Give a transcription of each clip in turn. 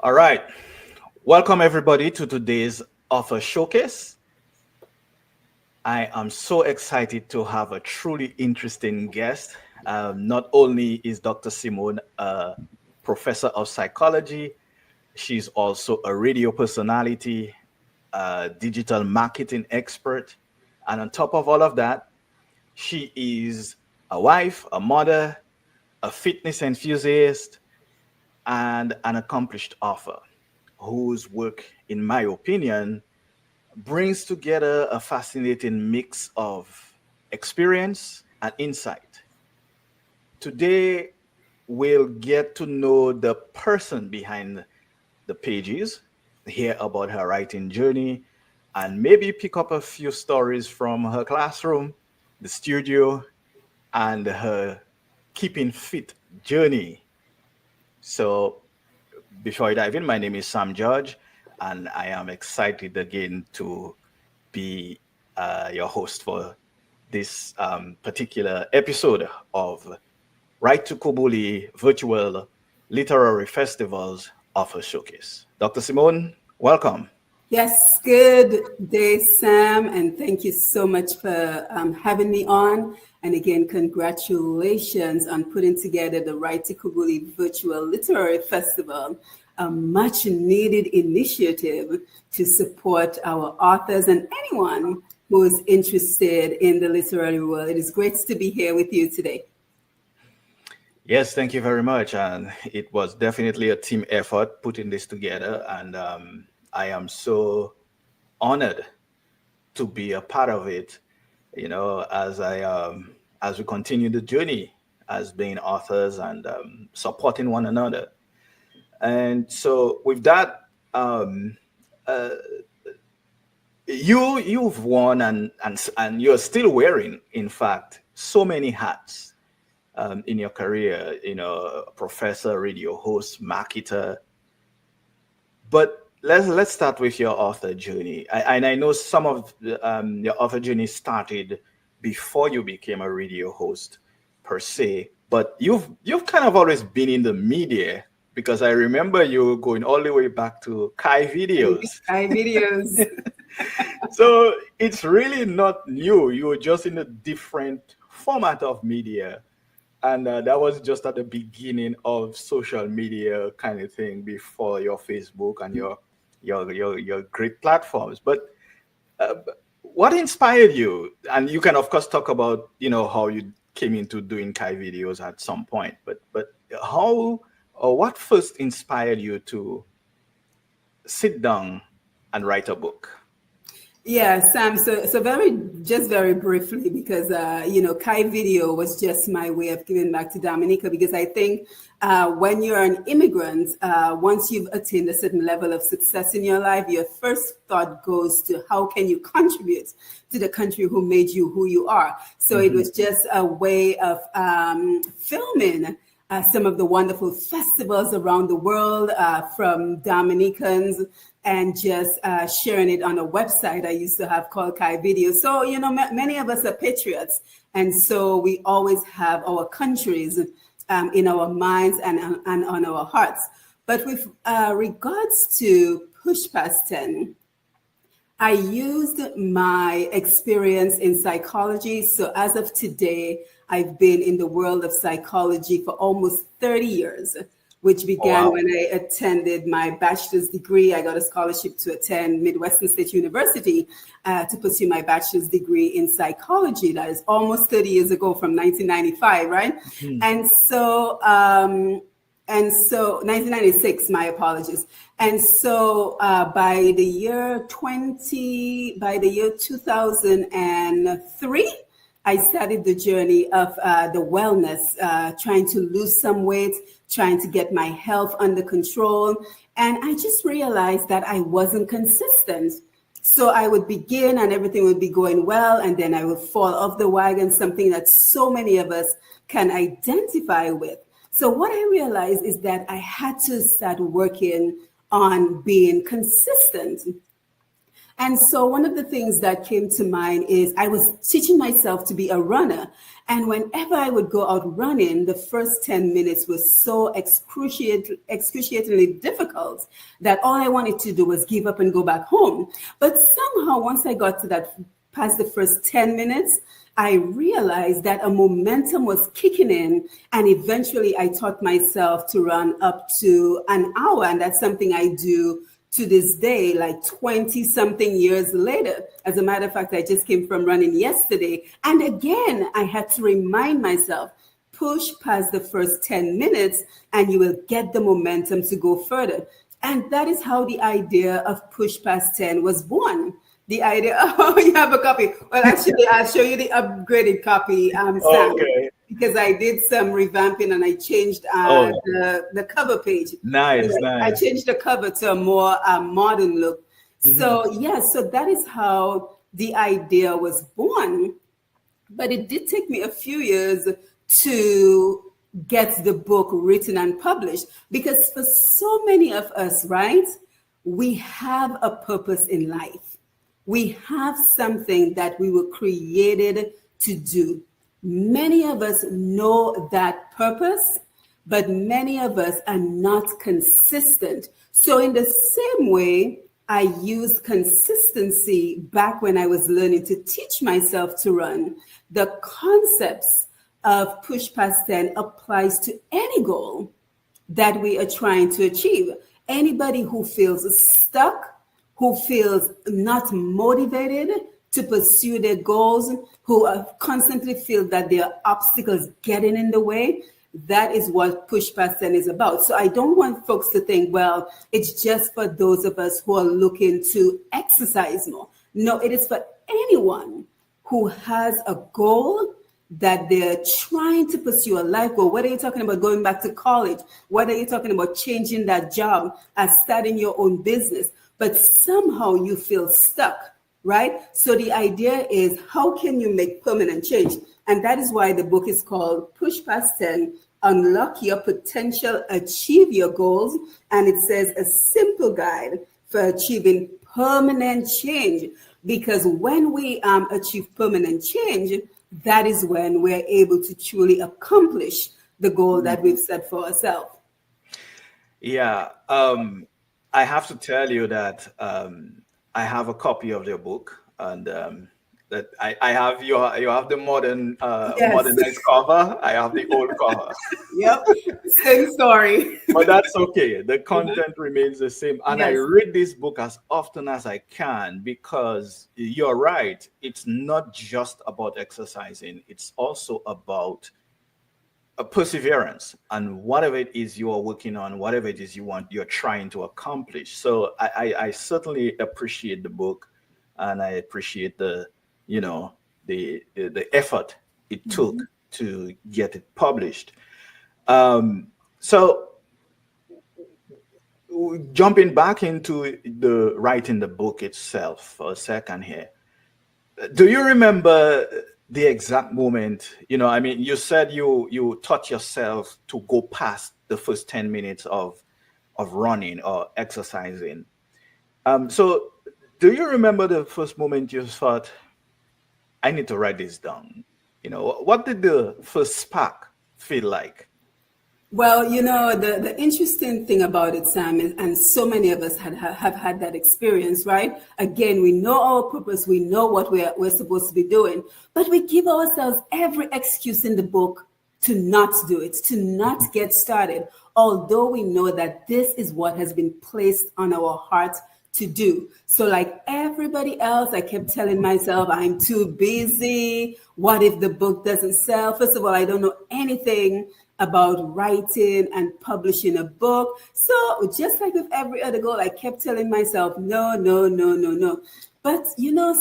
All right. Welcome everybody to today's author showcase. I am so excited to have a truly interesting guest. Not only is Dr. Simone a professor of psychology, she's also a radio personality, a digital marketing expert. And on top of all of that, she is a wife, a mother, a fitness enthusiast, and an accomplished author whose work, in my opinion, brings together a fascinating mix of experience and insight. Today, we'll get to know the person behind the pages, hear about her writing journey, and maybe pick up a few stories from her classroom, the studio, and her keeping fit journey. So, before I dive in, my name is Sam George, and I am excited again to be your host for this particular episode of Write-Tukubuli Virtual Literary Festivals Offer Showcase. Dr. Simone, welcome. Yes, good day, Sam, and thank you so much for having me on. And again, congratulations on putting together the Write-Tukubuli Virtual Literary Festival, a much needed initiative to support our authors and anyone who is interested in the literary world. It is great to be here with you today. Yes, thank you very much. And it was definitely a team effort putting this together. And I am so honored to be a part of it, as we continue the journey as being authors and supporting one another. And so with that, uh, you've worn and you're still wearing, in fact, so many hats in your career, professor, radio host, marketer. But let's start with your author journey. And I know some of your author journey started before you became a radio host per se, but you've kind of always been in the media because I remember you going all the way back to Kai videos. Kai videos. So it's really not new. You were just in a different format of media. And that was just at the beginning of social media kind of thing before your Facebook and your great platforms. But what inspired you? And you can of course talk about how you came into doing Kai videos at some point. But how or what first inspired you to sit down and write a book? Yeah, Sam. So very briefly, because Kai Video was just my way of giving back to Dominica. Because I think when you're an immigrant, once you've attained a certain level of success in your life, your first thought goes to how can you contribute to the country who made you who you are. So It was just a way of filming some of the wonderful festivals around the world from Dominicans, and just sharing it on a website I used to have called Kai Video. So, many of us are patriots. And so we always have our countries in our minds and on our hearts. But with regards to Push Past 10, I used my experience in psychology. So as of today, I've been in the world of psychology for almost 30 years, which began when I attended my bachelor's degree. I got a scholarship to attend Midwestern State University to pursue my bachelor's degree in psychology. That is almost 30 years ago, from 1995, right? And so 1996, my apologies. And so by the year 2003, I started the journey of the wellness, trying to lose some weight, trying to get my health under control. And I just realized that I wasn't consistent. So I would begin and everything would be going well, and then I would fall off the wagon, something that so many of us can identify with. So what I realized is that I had to start working on being consistent. And so one of the things that came to mind is I was teaching myself to be a runner. And whenever I would go out running, the first 10 minutes was so excruciatingly difficult that all I wanted to do was give up and go back home. But somehow, once I got to that, past the first 10 minutes, I realized that a momentum was kicking in, and eventually I taught myself to run up to an hour. And that's something I do to this day, like 20 something years later. As a matter of fact, I just came from running yesterday. And again, I had to remind myself, push past the first 10 minutes and you will get the momentum to go further. And that is how the idea of push past 10 was born. The idea, oh, you have a copy. Well, actually, I'll show you the upgraded copy, Sam, Okay. because I did some revamping and I changed the cover page. Nice, I nice. changed the cover to a more modern look. Mhm. So, yeah, so that is how the idea was born. But it did take me a few years to get the book written and published, because for so many of us, right, we have a purpose in life. We have something that we were created to do. Many of us know that purpose, but many of us are not consistent. So in the same way, I used consistency back when I was learning to teach myself to run. The concepts of push past 10 applies to any goal that we are trying to achieve. Anybody who feels stuck, who feels not motivated to pursue their goals, who constantly feel that there are obstacles getting in the way, that is what push past 10 is about. So I don't want folks to think, well, it's just for those of us who are looking to exercise more. No, it is for anyone who has a goal that they're trying to pursue, a life goal. Whether you're talking about going back to college, whether you're talking about changing that job, starting your own business, but somehow you feel stuck, right? So the idea is, how can you make permanent change? And that is why the book is called Push Past 10, Unlock Your Potential, Achieve Your Goals. And it says a simple guide for achieving permanent change. Because when we achieve permanent change, that is when we're able to truly accomplish the goal that we've set for ourselves. Yeah. I have to tell you that I have a copy of your book, and that I have you have the Yes. modernized cover. I have the old cover, Yep. Same story. but that's okay. The content remains the same, and I Yes. read this book as often as I can, because you're right. It's not just about exercising. It's also about a perseverance and whatever it is you are working on, whatever it is you're trying to accomplish. So I certainly appreciate the book, and I appreciate the effort it took to get it published. So jumping back into the writing the book itself for a second here, do you remember the exact moment? I mean, you said you taught yourself to go past the first 10 minutes of running or exercising. So do you remember the first moment you thought, I need to write this down? What did the first spark feel like? Well, the interesting thing about it, Sam, is, and so many of us have had that experience, right? Again, we know our purpose, we know what we're supposed to be doing, but we give ourselves every excuse in the book to not do it, to not get started, although we know that this is what has been placed on our heart to do. So like everybody else, I kept telling myself, I'm too busy. What if the book doesn't sell? First of all, I don't know anything about writing and publishing a book. So just like with every other goal, I kept telling myself, no, no, no, no, no. But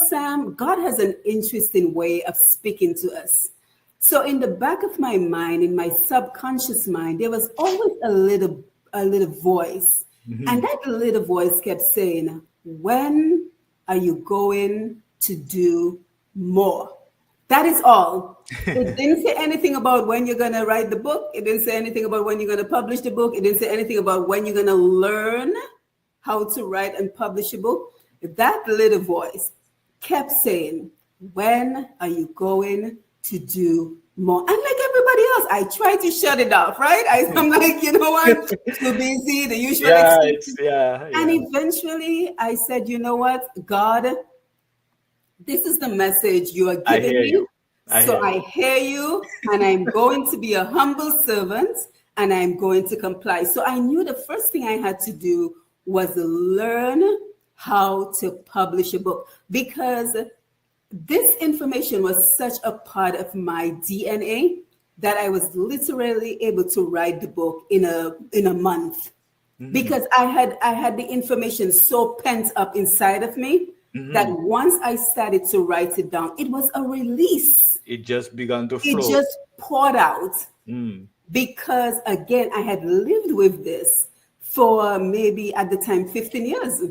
Sam, God has an interesting way of speaking to us. So in the back of my mind, in my subconscious mind, there was always a little voice. Mhm. And that little voice kept saying, when are you going to do more? That is all. It didn't say anything about when you're going to write the book. It didn't say anything about when you're going to publish the book. It didn't say anything about when you're going to learn how to write and publish a book. that little voice kept saying, when are you going to do more? And like everybody else, I tried to shut it off, right? I'm like, you know what? Too busy, the usual Yeah, excuse. yeah, And yeah. eventually I said, you know what, God, this is the message you are I giving hear me. you. I So hear I you. hear you, and I'm going to be a humble servant, and I'm going to comply. So I knew the first thing I had to do was learn how to publish a book, because this information was such a part of my DNA that I was literally able to write the book in a month, Hmm. because I had the information so pent up inside of me that Hmm. once I started to write it down, it was a release. It just began to It flow. just poured out, Mm. because again, I had lived with this for maybe at the time 15 years.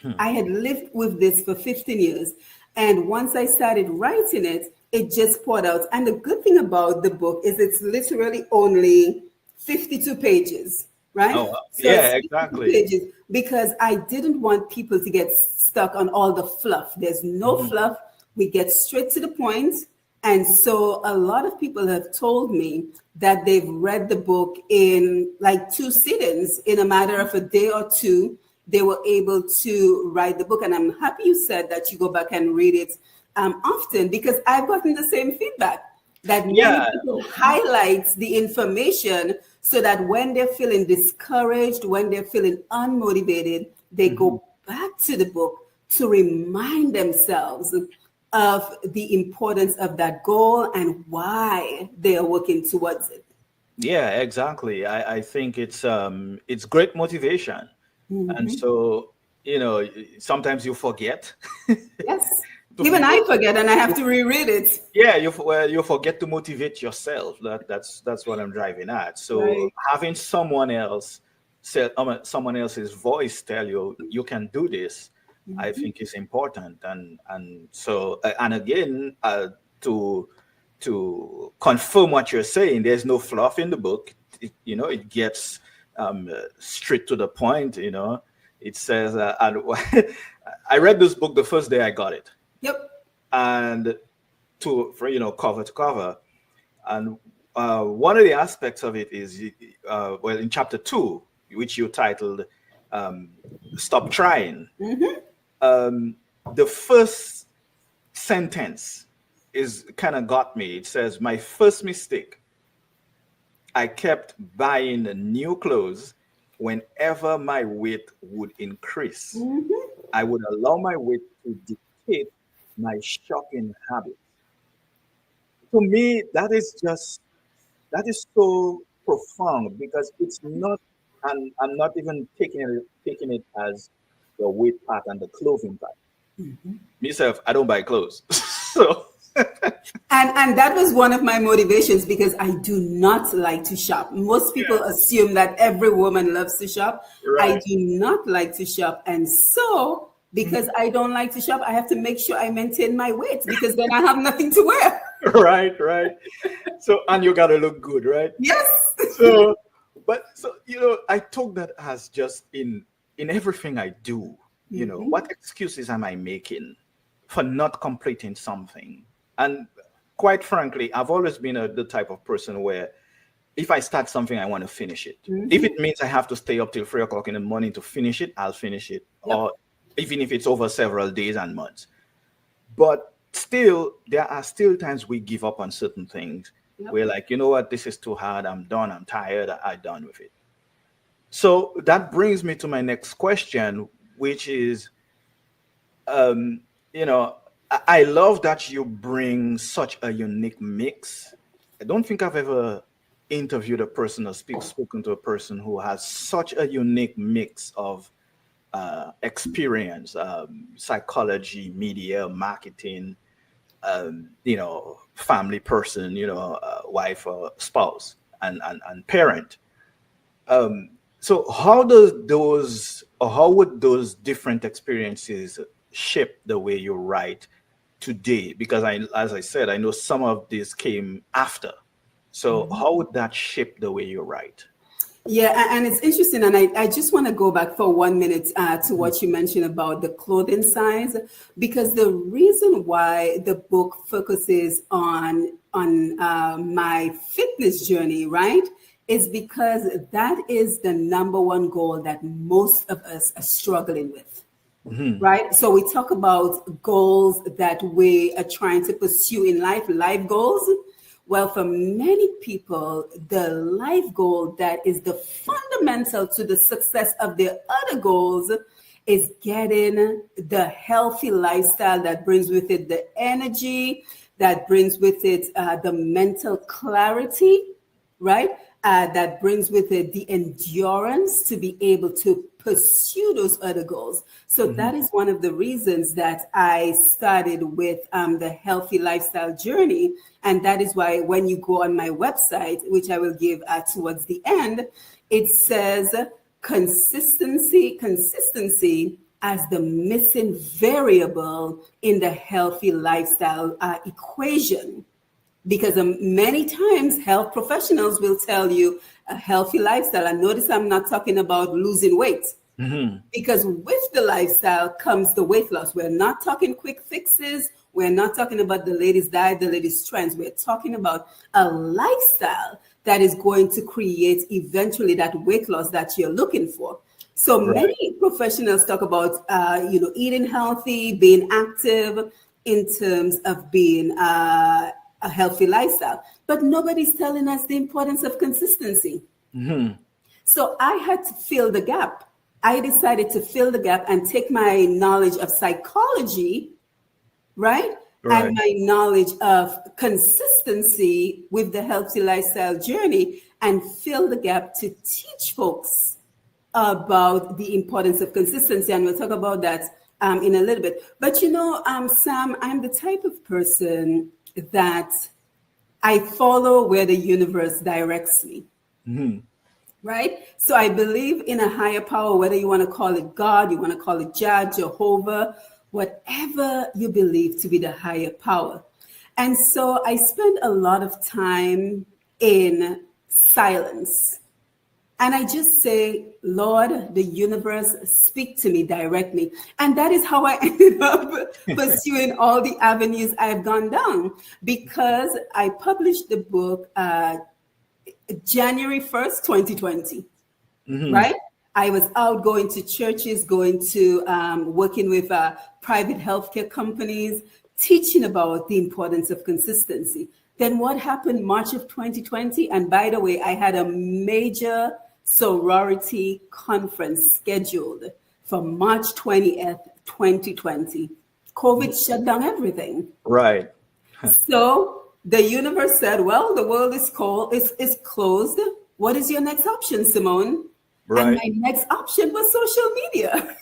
Hmm. I had lived with this for 15 years. And once I started writing it, it just poured out. And the good thing about the book is it's literally only 52 pages, right? Oh, wow. So Yeah, it's 52 exactly. pages because I didn't want people to get stuck on all the fluff. There's no Hmm. fluff. We get straight to the point. And so a lot of people have told me that they've read the book in like two sittings, in a matter of a day or two. They were able to write the book. And I'm happy you said that you go back and read it often, because I've gotten the same feedback that many Yeah. people highlight the information so that when they're feeling discouraged, when they're feeling unmotivated, they Hmm. go back to the book to remind themselves of the importance of that goal and why they are working towards it. Yeah, exactly. I think it's great motivation. And so, sometimes you forget Yes. to Even mo- I forget and I have to reread it. yeah, you forget to motivate yourself. That's what I'm driving at. So Right. having someone else's voice tell you you can do this, I think is important. And so and again, to confirm what you're saying, there's no fluff in the book. It gets straight to the point. It says, and I read this book the first day I got it, Yep. and cover to cover. And one of the aspects of it is, well, in chapter 2, which you titled "Stop Trying." Um, the first sentence is kind of got me. It says, "My first mistake, I kept buying new clothes whenever my weight would increase. I would allow my weight to dictate my shopping habits." To me, that is so profound, because it's not, and I'm not even taking it as the weight part and the clothing part. Myself, I don't buy clothes. So And that was one of my motivations, because I do not like to shop. Most people yeah, assume that every woman loves to shop. I right. do not like to shop. And so, because Mhm. I don't like to shop, I have to make sure I maintain my weight, because then I have nothing to wear. Right, right. So, and you gotta look good, right? Yes. So, but so I took that as just in everything I do. What excuses am I making for not completing something? And quite frankly, I've always been the type of person where if I start something, I want to finish it. If it means I have to stay up till 3 o'clock in the morning to finish it, I'll finish it. Yep. Or even if it's over several days and months. But still, there are still times we give up on certain things. Yep. We're like, you know what, this is too hard. I'm done. I'm tired. I'm done with it. So that brings me to my next question, which is, um, you know, I love that you bring such a unique mix. I don't think I've ever interviewed a person or spoken to a person who has such a unique mix of experience, psychology, media, marketing, family person, wife or spouse and parent. Um, so how would those different experiences shape the way you write today? Because as I said, I know some of this came after. So how would that shape the way you write? Yeah, and it's interesting. And I just want to go back for 1 minute to what you mentioned about the clothing size, because the reason why the book focuses on my fitness journey, right, is because that is the number one goal that most of us are struggling with. Right. So we talk about goals that we are trying to pursue in life goals. Well, for many people, the life goal that is the fundamental to the success of their other goals is getting the healthy lifestyle that brings with it the energy, that brings with it the mental clarity, right? That brings with it the endurance to be able to pursue those other goals. So that is one of the reasons that I started with the healthy lifestyle journey. And that is why when you go on my website, which I will give towards the end, it says consistency as the missing variable in the healthy lifestyle equation. Because many times health professionals will tell you a healthy lifestyle. And notice I'm not talking about losing weight, because with the lifestyle comes the weight loss. We're not talking quick fixes. We're not talking about the latest diet, the latest trends. We're talking about a lifestyle that is going to create eventually that weight loss that you're looking for. So many professionals talk about, eating healthy, being active in terms of being a healthy lifestyle, but nobody's telling us the importance of consistency. So I had to fill the gap. I decided to fill the gap and take my knowledge of psychology, right? And my knowledge of consistency with the healthy lifestyle journey and fill the gap to teach folks about the importance of consistency. And we'll talk about that in a little bit. But Sam, I'm the type of person that I follow where the universe directs me. Right? So I believe in a higher power, whether you want to call it God, you want to call it Jah, Jehovah, whatever you believe to be the higher power. And so I spend a lot of time in silence. And I just say, Lord, the universe, speak to me, direct me. And that is how I ended up pursuing all the avenues I've gone down, because I published the book January 1st, 2020, right? I was out going to churches, going to working with private healthcare companies, teaching about the importance of consistency. Then what happened March of 2020? And by the way, I had a major sorority conference scheduled for March 20th, 2020. COVID shut down everything. Right. So the universe said, well, the world is closed. What is your next option, Simone? Right. And my next option was social media.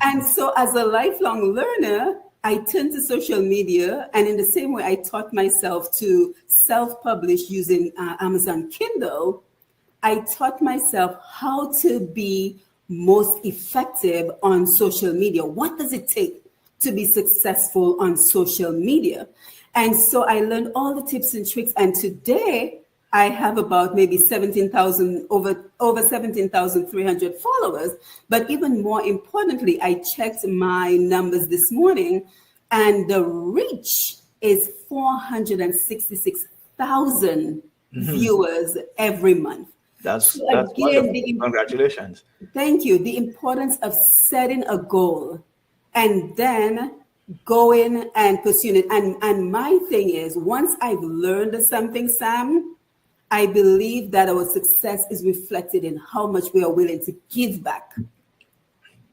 And so as a lifelong learner, I turned to social media. And in the same way I taught myself to self-publish using Amazon Kindle, I taught myself how to be most effective on social media. What does it take to be successful on social media? And so I learned all the tips and tricks. And today I have about maybe 17,000, over 17,300 followers. But even more importantly, I checked my numbers this morning, and the reach is 466,000 viewers every month. That's wonderful. Congratulations. Thank you. The importance of setting a goal and then going and pursuing it. And my thing is, once I've learned something, Sam, I believe that our success is reflected in how much we are willing to give back.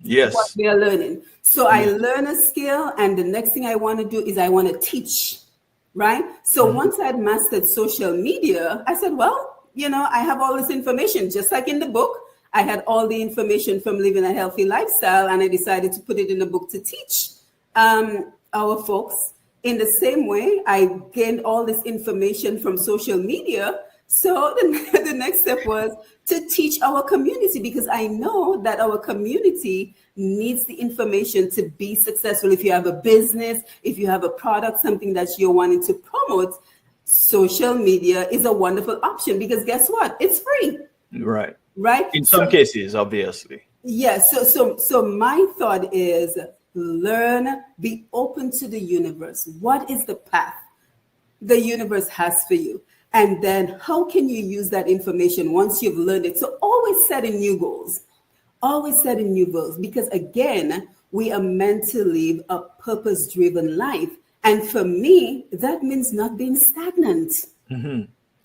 Yes. What we are learning. So I learn a skill, and the next thing I want to do is I want to teach, right? So once I had mastered social media, I said, well, I have all this information, just like in the book. I had all the information from living a healthy lifestyle, and I decided to put it in a book to teach our folks. In the same way, I gained all this information from social media. So the next step was to teach our community, because I know that our community needs the information to be successful. If you have a business, if you have a product, something that you're wanting to promote, social media is a wonderful option, because guess what? It's free. Right. right? In some cases, obviously. Yeah, so my thought is learn, be open to the universe. What is the path the universe has for you? And then how can you use that information once you've learned it? So always setting new goals. Always setting new goals, because again, we are meant to live a purpose-driven life. And for me, that means not being stagnant.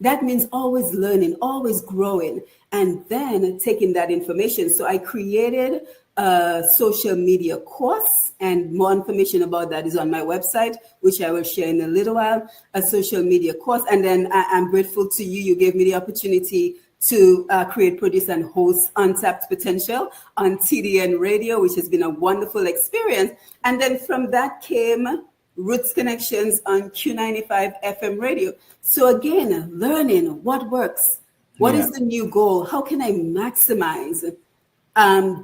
That means always learning, always growing, and then taking that information. So I created a social media course, and more information about that is on my website, which I will share in a little while, a social media course. And then I'm grateful to you. You gave me the opportunity to create, produce, and host Untapped Potential on TDN Radio, which has been a wonderful experience. And then from that came Roots Connections on Q95 FM radio. So again, learning what works. What is the new goal? How can I maximize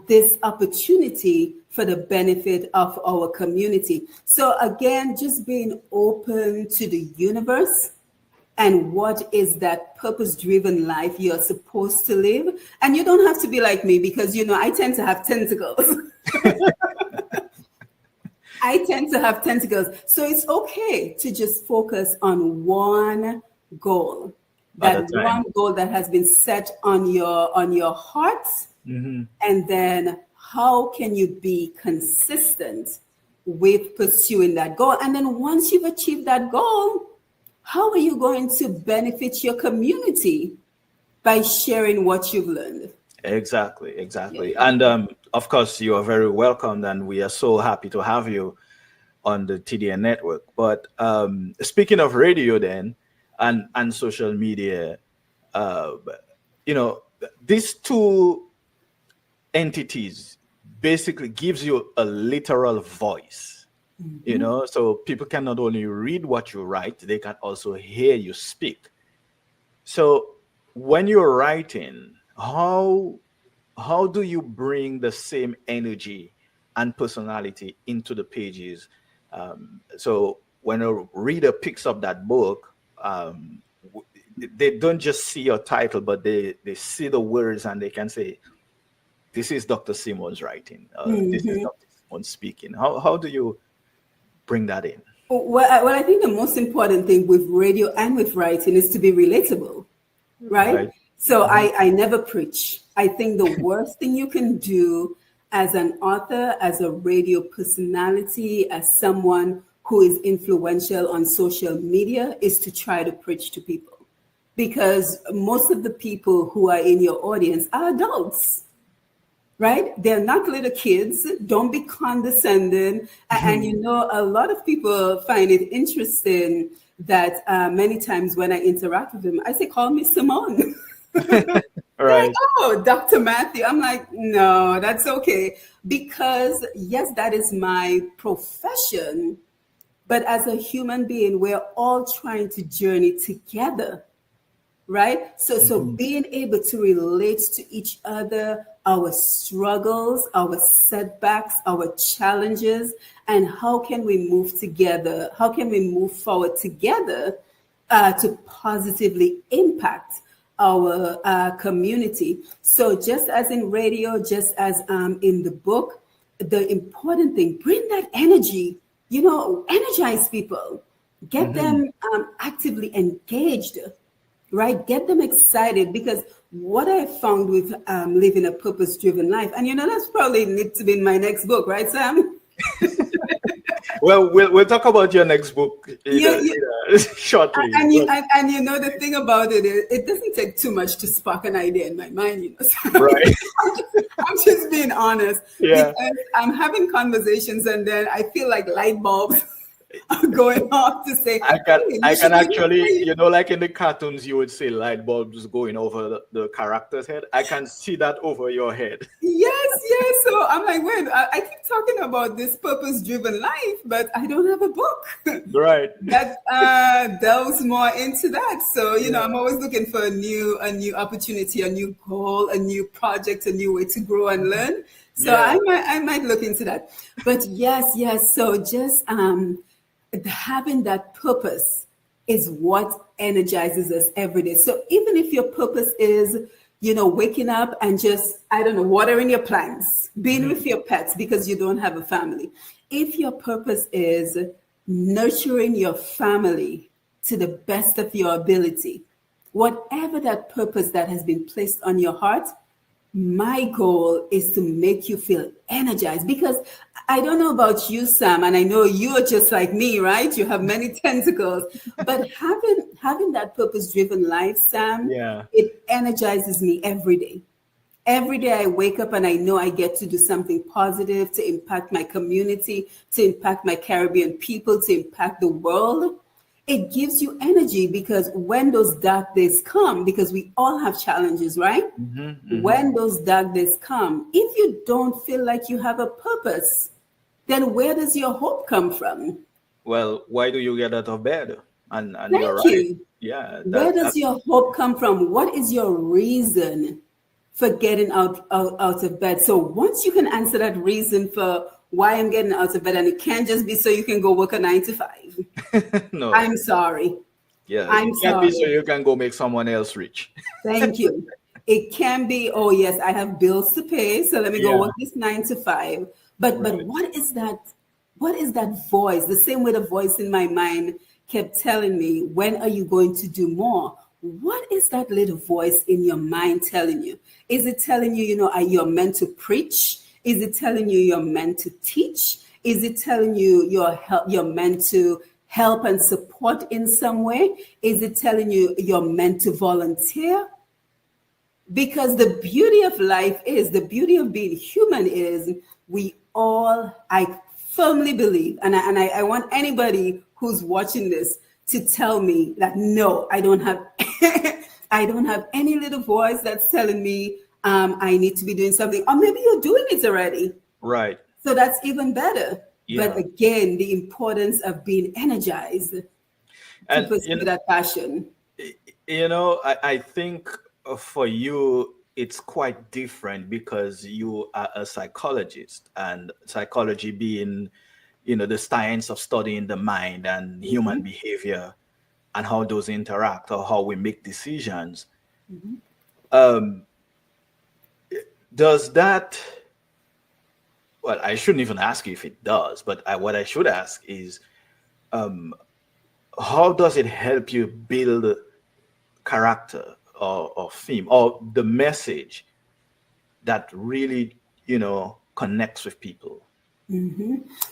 this opportunity for the benefit of our community? So again, just being open to the universe and what is that purpose-driven life you're supposed to live. And you don't have to be like me, because, I tend to have tentacles. I tend to have tentacles. So it's okay to just focus on one goal. That one goal that has been set on your heart. And then how can you be consistent with pursuing that goal? And then once you've achieved that goal, how are you going to benefit your community by sharing what you've learned? Exactly. And of course, you are very welcome, and we are so happy to have you on the TDN network. But speaking of radio then, and social media, these two entities basically gives you a literal voice. So people can not only read what you write, they can also hear you speak. So when you're writing, how do you bring the same energy and personality into the pages? So when a reader picks up that book, they don't just see your title, but they see the words, and they can say, this is Dr. Simmons writing. This is Dr. Simmons speaking. How do you bring that in? Well, I think the most important thing with radio and with writing is to be relatable, right? So I never preach. I think the worst thing you can do as an author, as a radio personality, as someone who is influential on social media, is to try to preach to people. Because most of the people who are in your audience are adults. Right? They're not little kids. Don't be condescending. And a lot of people find it interesting that many times when I interact with them, I say, call me Simone. Right. Like, oh, Dr. Matthew. I'm like, no, that's okay. Because yes, that is my profession. But as a human being, we're all trying to journey together. Right? So being able to relate to each other, our struggles, our setbacks, our challenges, and how can we move together? How can we move forward together to positively impact our community? So just as in radio, just as in the book, the important thing, bring that energy, energize people, get them actively engaged. Right? Get them excited, because what I found with living a purpose-driven life, and that's probably need to be in my next book, right, Sam? Well, we'll talk about your next book shortly. And the thing about it is, it doesn't take too much to spark an idea in my mind. Right. I'm just being honest. Yeah. Because I'm having conversations, and then I feel like light bulbs going off to say, I can actually, like in the cartoons, you would say light bulbs going over the character's head. I can see that over your head. Yes. So I'm like, wait, I keep talking about this purpose-driven life, but I don't have a book. Right. That delves more into that. So, I'm always looking for a new opportunity, a new goal, a new project, a new way to grow and learn. So I might look into that. But yes. So just having that purpose is what energizes us every day. So even if your purpose is waking up and just, I don't know, watering your plants, being with your pets because you don't have a family. If your purpose is nurturing your family to the best of your ability, whatever that purpose that has been placed on your heart, my goal is to make you feel energized, because I don't know about you, Sam, and I know you're just like me, right? You have many tentacles, but having that purpose-driven life, Sam, Yeah. it energizes me every day. Every day I wake up and I know I get to do something positive to impact my community, to impact my Caribbean people, to impact the world. It gives you energy, because when those dark days come, because we all have challenges, right? When those dark days come, if you don't feel like you have a purpose, then where does your hope come from? Well, why do you get out of bed? And you're Thank right. you. Yeah, Where that does your hope come from? What is your reason for getting out of bed? So once you can answer that reason for why I'm getting out of bed, and it can't just be so you can go work a 9 to 5. no. I'm sorry. Yeah, I'm it can't be so sorry. you can go make someone else rich. Thank you. It can be, oh yes, I have bills to pay, so let me go Yeah, work this 9 to 5. But right. what is that? What is that voice? The same way the voice in my mind kept telling me, when are you going to do more? What is that little voice in your mind telling you? Is it telling you, you're meant to preach? Is it telling you you're meant to teach? Is it telling you you're meant to help and support in some way? Is it telling you you're meant to volunteer? Because the beauty of life is, the beauty of being human is, we all, I firmly believe, and I want anybody who's watching this to tell me that no, I don't have I don't have any little voice that's telling me I need to be doing something, or maybe you're doing it already. Right. So that's even better. But Yeah. again, the importance of being energized to And pursue that passion. I think for you it's quite different because you are a psychologist, and psychology being, the science of studying the mind and human Mhm, behavior and how those interact or how we make decisions. mhm. Um, does that, well, I shouldn't even ask you if it does, but what I should ask is, um, how does it help you build character or theme or the message that really, connects with people?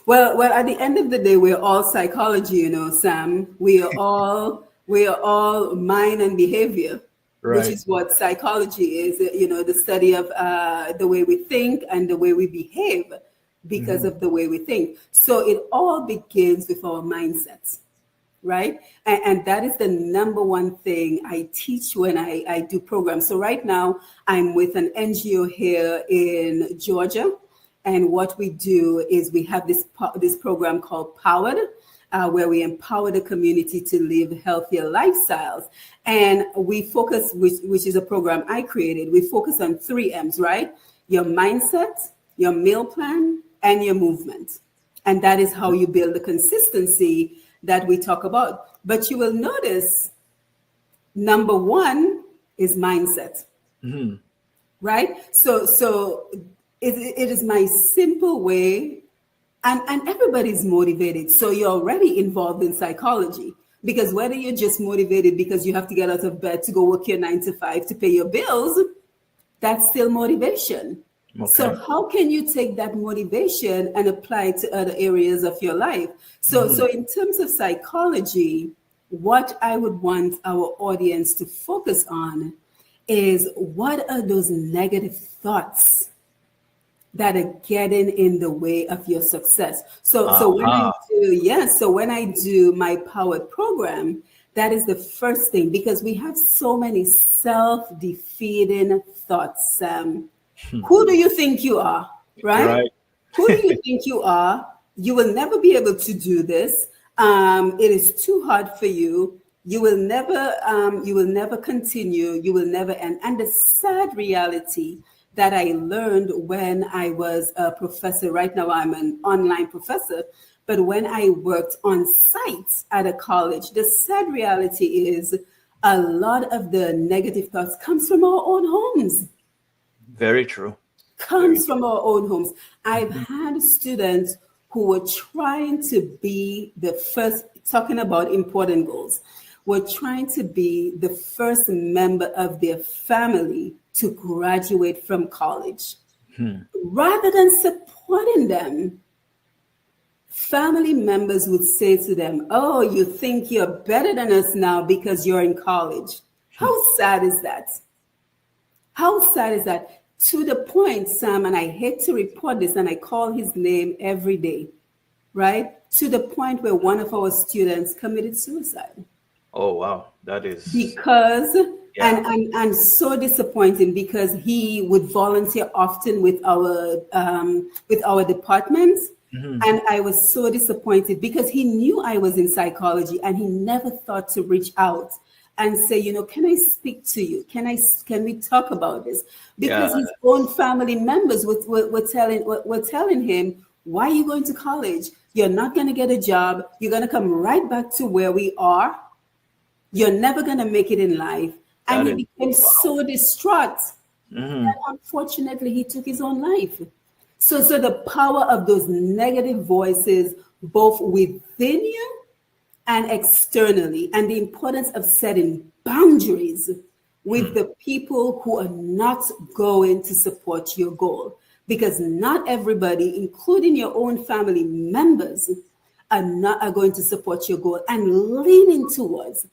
Well, at the end of the day, we're all psychology, Sam. We are all mind and behavior, which Right. is what psychology is. The study of the way we think and the way we behave because Mhm. of the way we think. So it all begins with our mindsets, right? And that is the number one thing I teach when I do programs. So right now, I'm with an NGO here in Georgia. And what we do is we have this program called Powered, where we empower the community to live healthier lifestyles. And we focus, which is a program I created, we focus on 3 M's, right? Your mindset, your meal plan, and your movement. And that is how you build the consistency that we talk about. But you will notice number one is mindset, Mhm. right? So it is my simple way, and everybody's motivated. So you're already involved in psychology, because whether you're just motivated because you have to get out of bed to go work your 9 to 5 to pay your bills, that's still motivation. So Okay. how can you take that motivation and apply it to other areas of your life? So Mhm. in terms of psychology, what I would want our audience to focus on is, what are those negative thoughts that are getting in the way of your success? So when I Aha. do, yes, so when I do my powered program, that is the first thing, because we have so many self-defeating thoughts. Who do you think you are, right? Right. Who do you think you are? You will never be able to do this. It is too hard for you. You will never continue. You will never end. And the sad reality that I learned when I was a professor, right now I'm an online professor, but when I worked on site at a college, the sad reality is, a lot of the negative thoughts comes from our own homes. Very true. Very Comes from true. our own homes. I've Mhm. had students who were trying to be the first, talking about important goals, were trying to be the first member of their family to graduate from college. Hmm. Rather than supporting them, family members would say to them, "Oh, you think you're better than us now because you're in college." How Hmm. sad is that? How sad is that? To the point, Sam, and I hate to report this, and I call his name every day, right? To the point where one of our students committed suicide Oh wow, that is because, yeah. and so disappointing because he would volunteer often with our departments. Mhm. And I was so disappointed because he knew I was in psychology and he never thought to reach out and say, can I speak to you? Can we talk about this? Yeah, Because his own family members were telling him, why are you going to college? You're not going to get a job. You're going to come right back to where we are. You're never going to make it in life. And that he is became so distraught hmm. that unfortunately he took his own life. So the power of those negative voices, both within you and externally, and the importance of setting boundaries with Hmm. the people who are not going to support your goal. Because not everybody, including your own family members, are going to support your goal, and leaning towards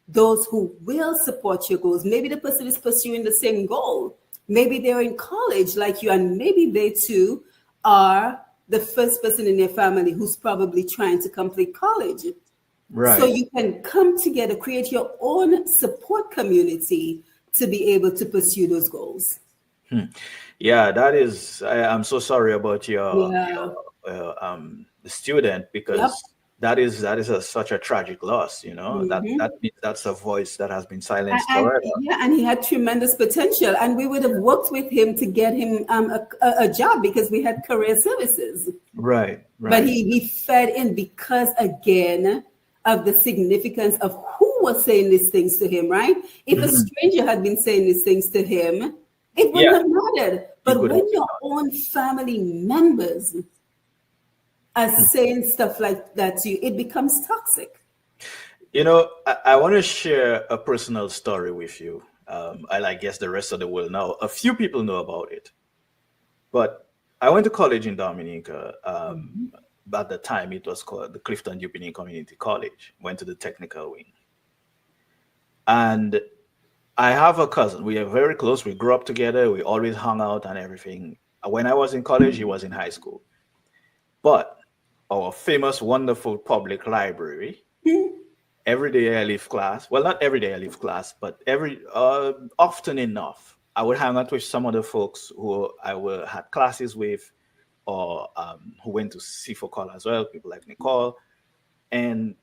those who will support your goals. Maybe the person is pursuing the same goal. Maybe they're in college like you, and maybe they too are the first person in their family who's probably trying to complete college. So Right. you can come together, create your own support community to be able to pursue those goals. Hmm. Yeah, that is. I'm so sorry about Yeah. the student Yep. because that is such a tragic loss. You know that means that's a voice that has been silenced And forever. yeah, and he had tremendous potential, and we would have worked with him to get him a job because we had career services. Right. But Right. he fed in because, again, of the significance of who was saying these things to him, right? If a Mhm. stranger had been saying these things to him, it wouldn't Yeah, have mattered. he But could when have your own family members are been. saying stuff like that to you, it becomes toxic. You know, I want to share a personal story with you. And I guess the rest of the world know. A few people know about it. But I went to college in Dominica. At the time, it was called the Clifton Yupining Community College. Went to the technical wing. And I have a cousin. We are very close. We grew up together. We always hung out and everything. When I was in college, he was in high school. But our famous, wonderful public library, every day I leave class. Well, not every day I leave class, but every often enough, I would hang out with some of the folks who had classes with, or who went to C4 Call as well. People like Nicole, and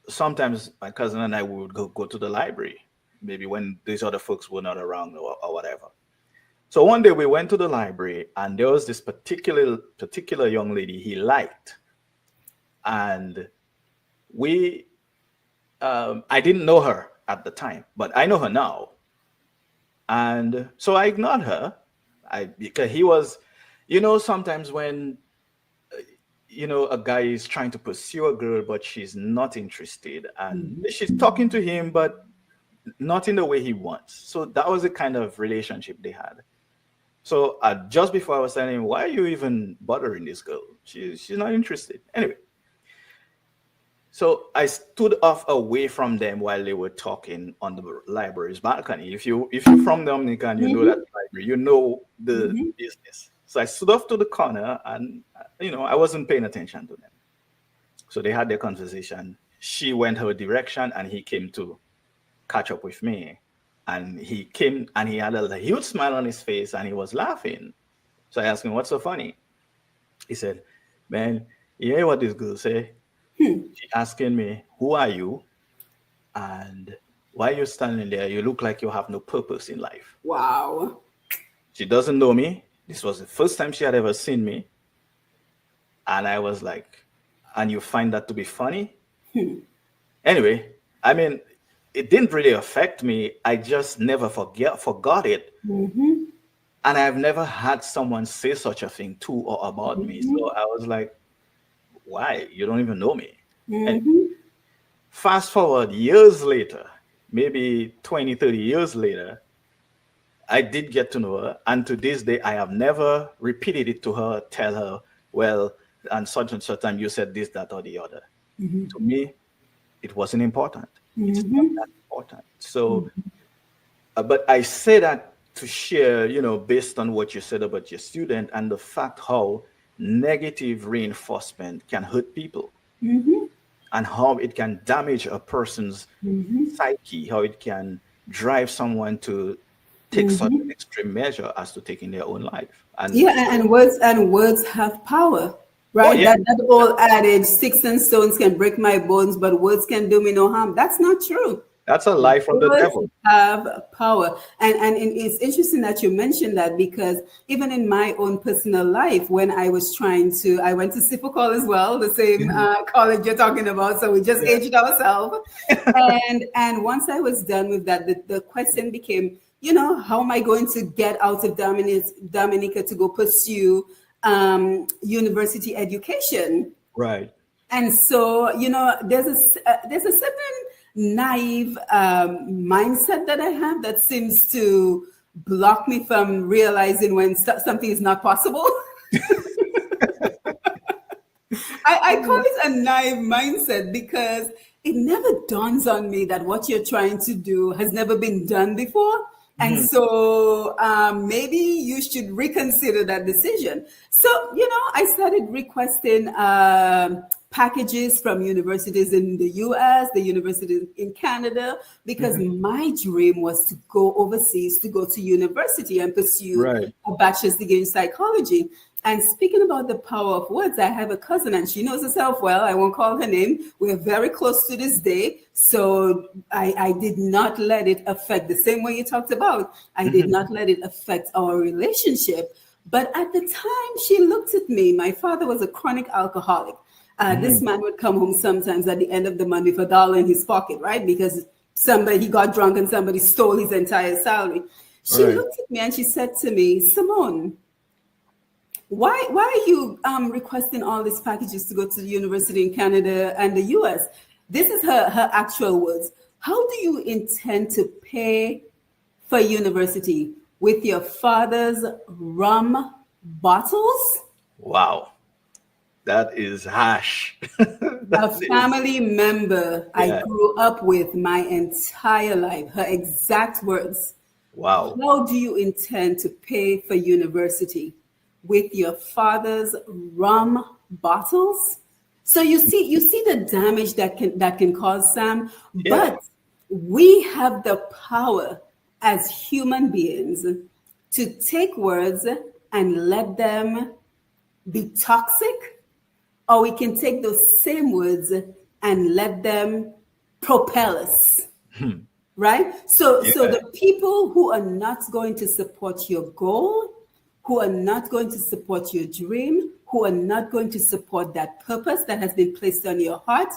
sometimes my cousin and I would go to the library, maybe when these other folks were not around or whatever. So one day we went to the library, and there was this particular young lady he liked, and we I didn't know her at the time, but I know her now. And so I ignored her. Because he was, sometimes when a guy is trying to pursue a girl, but she's not interested, and she's talking to him, but not in the way he wants. So that was the kind of relationship they had. So just before I was telling him, why are you even bothering this girl? She's not interested. Anyway, so I stood off away from them while they were talking on the library's balcony. If you're from Dominica and you know that library, you know the business. So I stood off to the corner, and I wasn't paying attention to them. So they had their conversation. She went her direction, and he came to catch up with me. And he came and he had a huge smile on his face, and he was laughing. So I asked him, "What's so funny?" He said, "Man, you hear what this girl say? She asking me, 'Who are you?' And why you standing there? You look like you have no purpose in life." Wow. She doesn't know me. This was the first time she had ever seen me. And I was like, "And you find that to be funny?" Anyway, I mean, it didn't really affect me. I just never forgot it. Mm-hmm. And I've never had someone say such a thing to or about me. So I was like, why? You don't even know me. And Mm-hmm. fast forward years later, maybe 20, 30 years later, I did get to know her. And to this day, I have never repeated it to her, tell her, well, and such time you said this, that, or the other. To me, it wasn't important. It's not Mm-hmm. that important. So, but I say that to share, based on what you said about your student and the fact how negative reinforcement can hurt people Mm-hmm. and how it can damage a person's Mm-hmm. psyche, how it can drive someone to take such an Mm-hmm. extreme measure as to taking their own life. And Yeah, so, and words have power, oh right? yeah, That old adage, sticks and stones can break my bones, but words can do me no harm. That's not true. that's a lie from the Words devil. have power. And it's interesting that you mentioned that, because even in my own personal life, when I was I went to Sipocol as well, the same college you're talking about. So we just Yeah. aged ourselves. And once I was done with that, the question became, how am I going to get out of Dominica to go pursue university education? Right. And so, there's a certain naive mindset that I have that seems to block me from realizing when something is not possible. I call it a naive mindset because it never dawns on me that what you're trying to do has never been done before. And Mhm. so maybe you should reconsider that decision. So, I started requesting packages from universities in the US, the universities in Canada, because my dream was to go overseas, to go to university and pursue Right. a bachelor's degree in psychology. And speaking about the power of words, I have a cousin and she knows herself well. I won't call her name. We're very close to this day. So I did not let it affect, the same way you talked about. I did not let it affect our relationship. But at the time, she looked at me. My father was a chronic alcoholic. This man would come home sometimes at the end of the month with $1 in his pocket, right? Because he got drunk and somebody stole his entire salary. She Right. looked at me and she said to me, Simone, why are you requesting all these packages to go to the university in Canada and the US? This is her actual words. How do you intend to pay for university? With your father's rum bottles? Wow. That is harsh. A That is, family member I yeah. grew up with my entire life, her exact words. Wow. How do you intend to pay for university? With your father's rum bottles? So you see the damage that can cause, Sam. Yeah. But we have the power as human beings to take words and let them be toxic, or we can take those same words and let them propel us, right? So Yeah. the people who are not going to support your goal, who are not going to support your dream, who are not going to support that purpose that has been placed on your heart,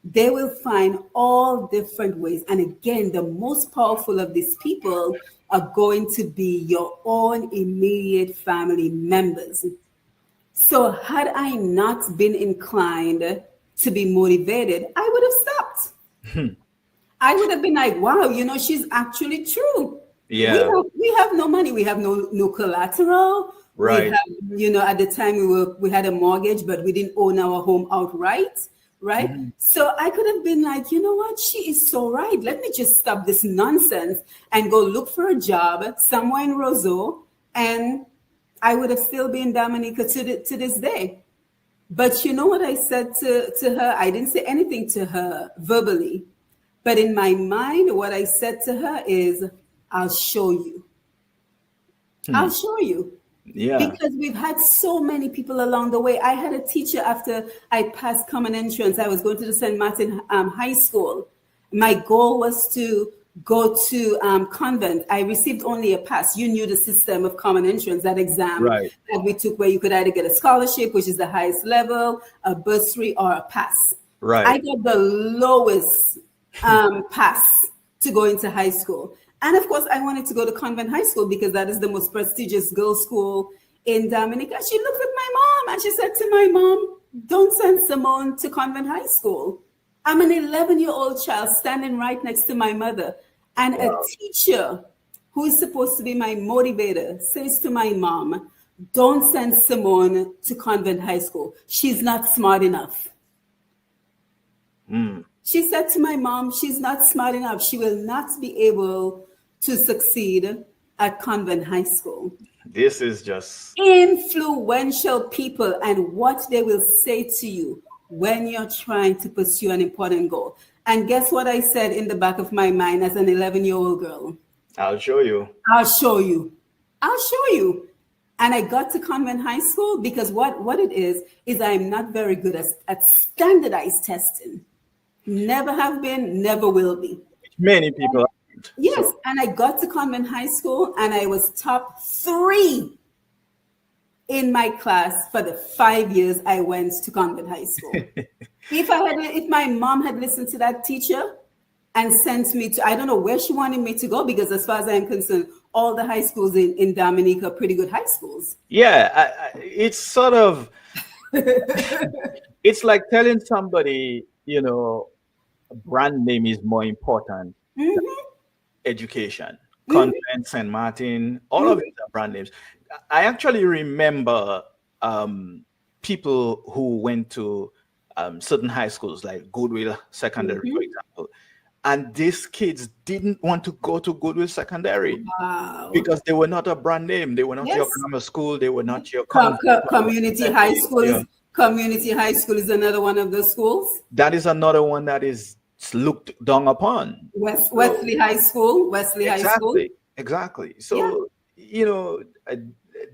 they will find all different ways. And again, the most powerful of these people are going to be your own immediate family members. So had I not been inclined to be motivated, I would have stopped. I would have been like, wow, she's actually true. We Yeah. have, we have no money. We have no collateral. We Right. have, at the time we had a mortgage, but we didn't own our home outright. Right. So I could have been like, you know what? She is so right. Let me just stop this nonsense and go look for a job somewhere in Roseau. And I would have still been Dominica to this day. But you know what I said to her? I didn't say anything to her verbally. But in my mind, what I said to her is, I'll show you. I'll show you. Yeah. Because we've had so many people along the way. I had a teacher after I passed common entrance. I was going to the St. Martin High School. My goal was to go to convent. I received only a pass. You knew the system of common entrance, that exam Right. that we took, where you could either get a scholarship, which is the highest level, a bursary, or a pass. I Right. got the lowest pass. to go into high school. And of course, I wanted to go to Convent High School because that is the most prestigious girls' school in Dominica. She looked at my mom and she said to my mom, don't send Simone to Convent High School. I'm an 11-year-old child standing right next to my mother. And a teacher who is supposed to be my motivator says to my mom, don't send Simone to Convent High School. She's not smart enough. She said to my mom, she's not smart enough. She will not be able to succeed at Convent High School. This is just Influential people and what they will say to you when you're trying to pursue an important goal. And guess what I said in the back of my mind as an 11-year-old girl? I'll show you. I'll show you. I'll show you. And I got to Convent High School because what it is I'm not very good at standardized testing. Never have been, never will be. Many people. Yes, and I got to Convent High School and I was top 3 in my class for the 5 years I went to Convent High School. If my mom had listened to that teacher and sent me to, I don't know where she wanted me to go, because as far as I'm concerned, all the high schools in Dominica are pretty good high schools. Yeah, it's sort of, it's like telling somebody, a brand name is more important than education. Convent, St. Martin, all of these are brand names. I actually remember people who went to certain high schools like Goodwill Secondary, for example, and these kids didn't want to go to Goodwill Secondary because they were not a brand name. They were not your grammar school. They were not your community high school. Community high school is another one of the schools. That is another one that is looked down upon. Wesley High School. High School. Exactly. So,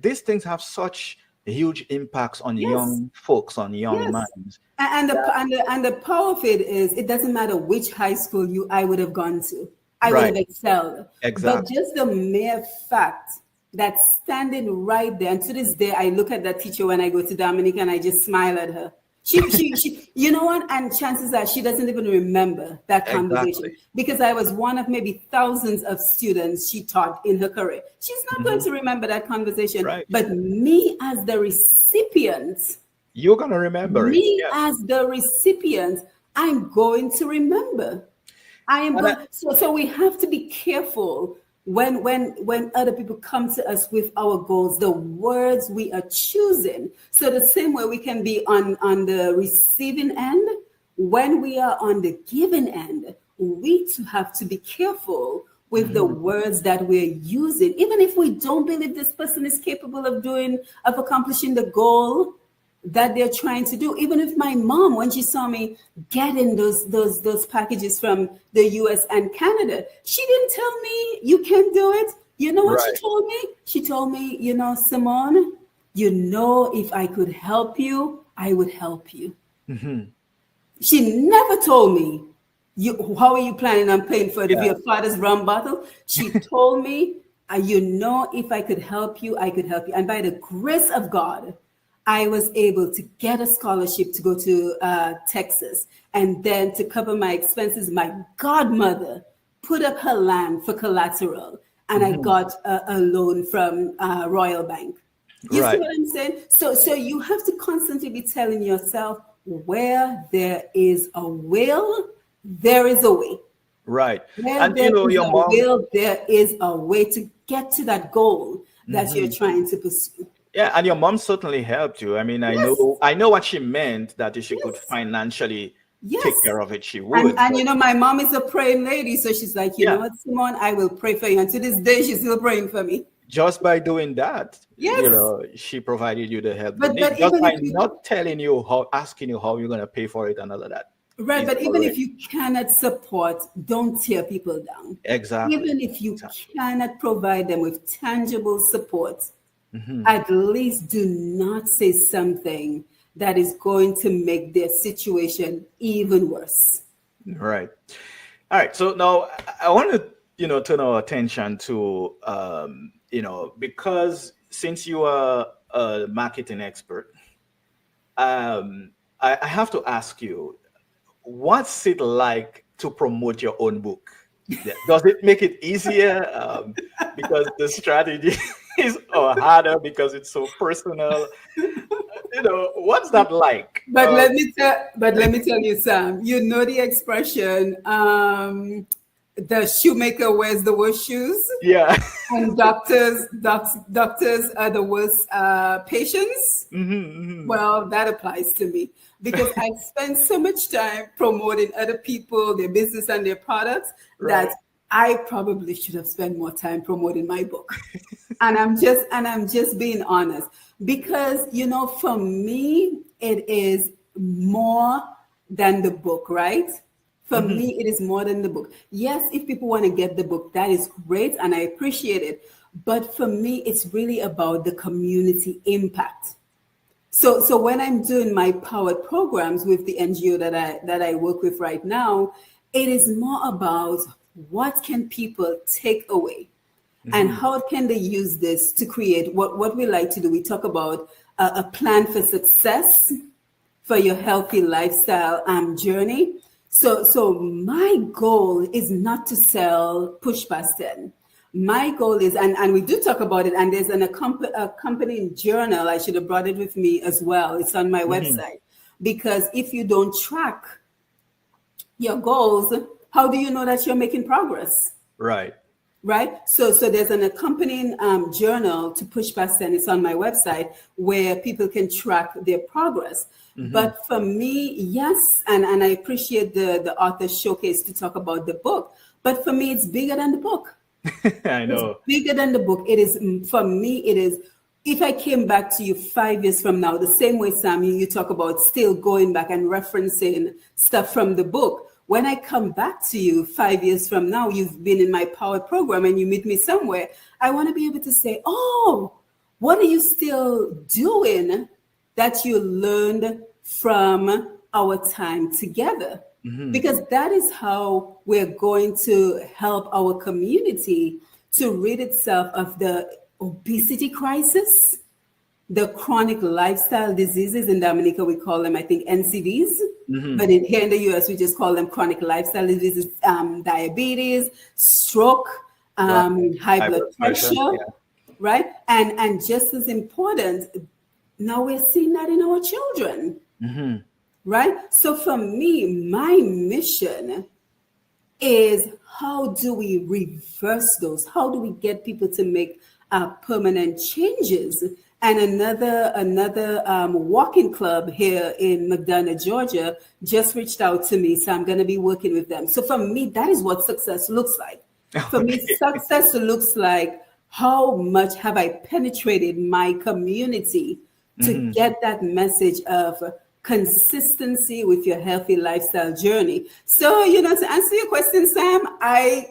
these things have such huge impacts on young folks, on young minds. And the power of it is, it doesn't matter which high school I would have gone to. I would have excelled. Exactly. But just the mere fact that standing right there, and to this day, I look at that teacher when I go to Dominica and I just smile at her. She you know what? And chances are she doesn't even remember that conversation because I was one of maybe thousands of students she taught in her career. She's not going to remember that conversation, but me as the recipient, you're going to remember it. Me as the recipient, I'm going to remember. So we have to be careful when other people come to us with our goals, the words we are choosing. So the same way we can be on the receiving end, when we are on the giving end, we too have to be careful with the words that we're using. Even if we don't believe this person is capable of accomplishing the goal that they're trying to do. Even if my mom, when she saw me getting those packages from the US and Canada, she didn't tell me you can do it. You know what she told me? She told me, Simone, if I could help you, I would help you. She never told me, how are you planning on paying for it? Your father's rum bottle? She told me, if I could help you, I could help you. And by the grace of God, I was able to get a scholarship to go to Texas, and then to cover my expenses, my godmother put up her land for collateral, and I got a loan from Royal Bank. You see what I'm saying? So you have to constantly be telling yourself, where there is a will, there is a way. Right. Where and there is a will, there is a way to get to that goal that you're trying to pursue. Yeah, and your mom certainly helped you. I mean, I know what she meant, that if she could financially take care of it, she would. And my mom is a praying lady, so she's like, you know what, Simone, I will pray for you. And to this day, she's still praying for me. Just by doing that, she provided you the help. But just by not telling you asking you how you're going to pay for it and all of that. Right, but even if you cannot support, don't tear people down. Exactly. Even if you cannot provide them with tangible support, at least do not say something that is going to make their situation even worse. Right. All right. So now I want to, turn our attention to, because since you are a marketing expert, I have to ask you, what's it like to promote your own book? Yeah. Does it make it easier because the strategy is harder because it's so personal? What's that like? But let me tell you, Sam. You know the expression, the shoemaker wears the worst shoes, Yeah. and doctors are the worst patients. Well, that applies to me because I spend so much time promoting other people, their business and their products Right. that I probably should have spent more time promoting my book. And I'm just being honest because for me it is more than the book, right? For Mhm. me it is more than the book. Yes, if people want to get the book, that is great and I appreciate it, but for me it's really about the community impact. So when I'm doing my powered programs with the NGO that I work with right now, it is more about what can people take away and Mhm. how can they use this to create what we like to do. We talk about a plan for success for your healthy lifestyle journey. So my goal is not to sell push past 10. My goal is, and we do talk about it, and there's an accompanying journal. I should have brought it with me as well. It's on my Mhm. website. Because if you don't track your goals, how do you know that you're making progress? Right. Right. So there's an accompanying journal to Push Past 10. It's on my website where people can track their progress. Mhm. But for me, yes, and I appreciate the author showcase to talk about the book. But for me, it's bigger than the book. I It's know. bigger than the book. It is, for me, it is. If I came back to you 5 years from now, the same way, Sam, you talk about still going back and referencing stuff from the book. When I come back to you 5 years from now, you've been in my power program and you meet me somewhere, I want to be able to say, oh, what are you still doing that you learned from our time together? Mhm. Because that is how we're going to help our community to rid itself of the obesity crisis, the chronic lifestyle diseases. In Dominica, we call them, I think, NCDs. Mhm. But here in the US, we just call them chronic lifestyle diseases, diabetes, stroke, Right. high High blood blood pressure. pressure, Yeah. right? And just as important, now we're seeing that in our children, Mhm. right? So for me, my mission is how do we reverse those? How do we get people to make permanent changes? And another walking club here in McDonough, Georgia, just reached out to me, so I'm going to be working with them. So for me, that is what success looks like. For me, Okay. success looks like how much have I penetrated my community to Mhm. get that message of consistency with your healthy lifestyle journey. So, to answer your question, Sam, I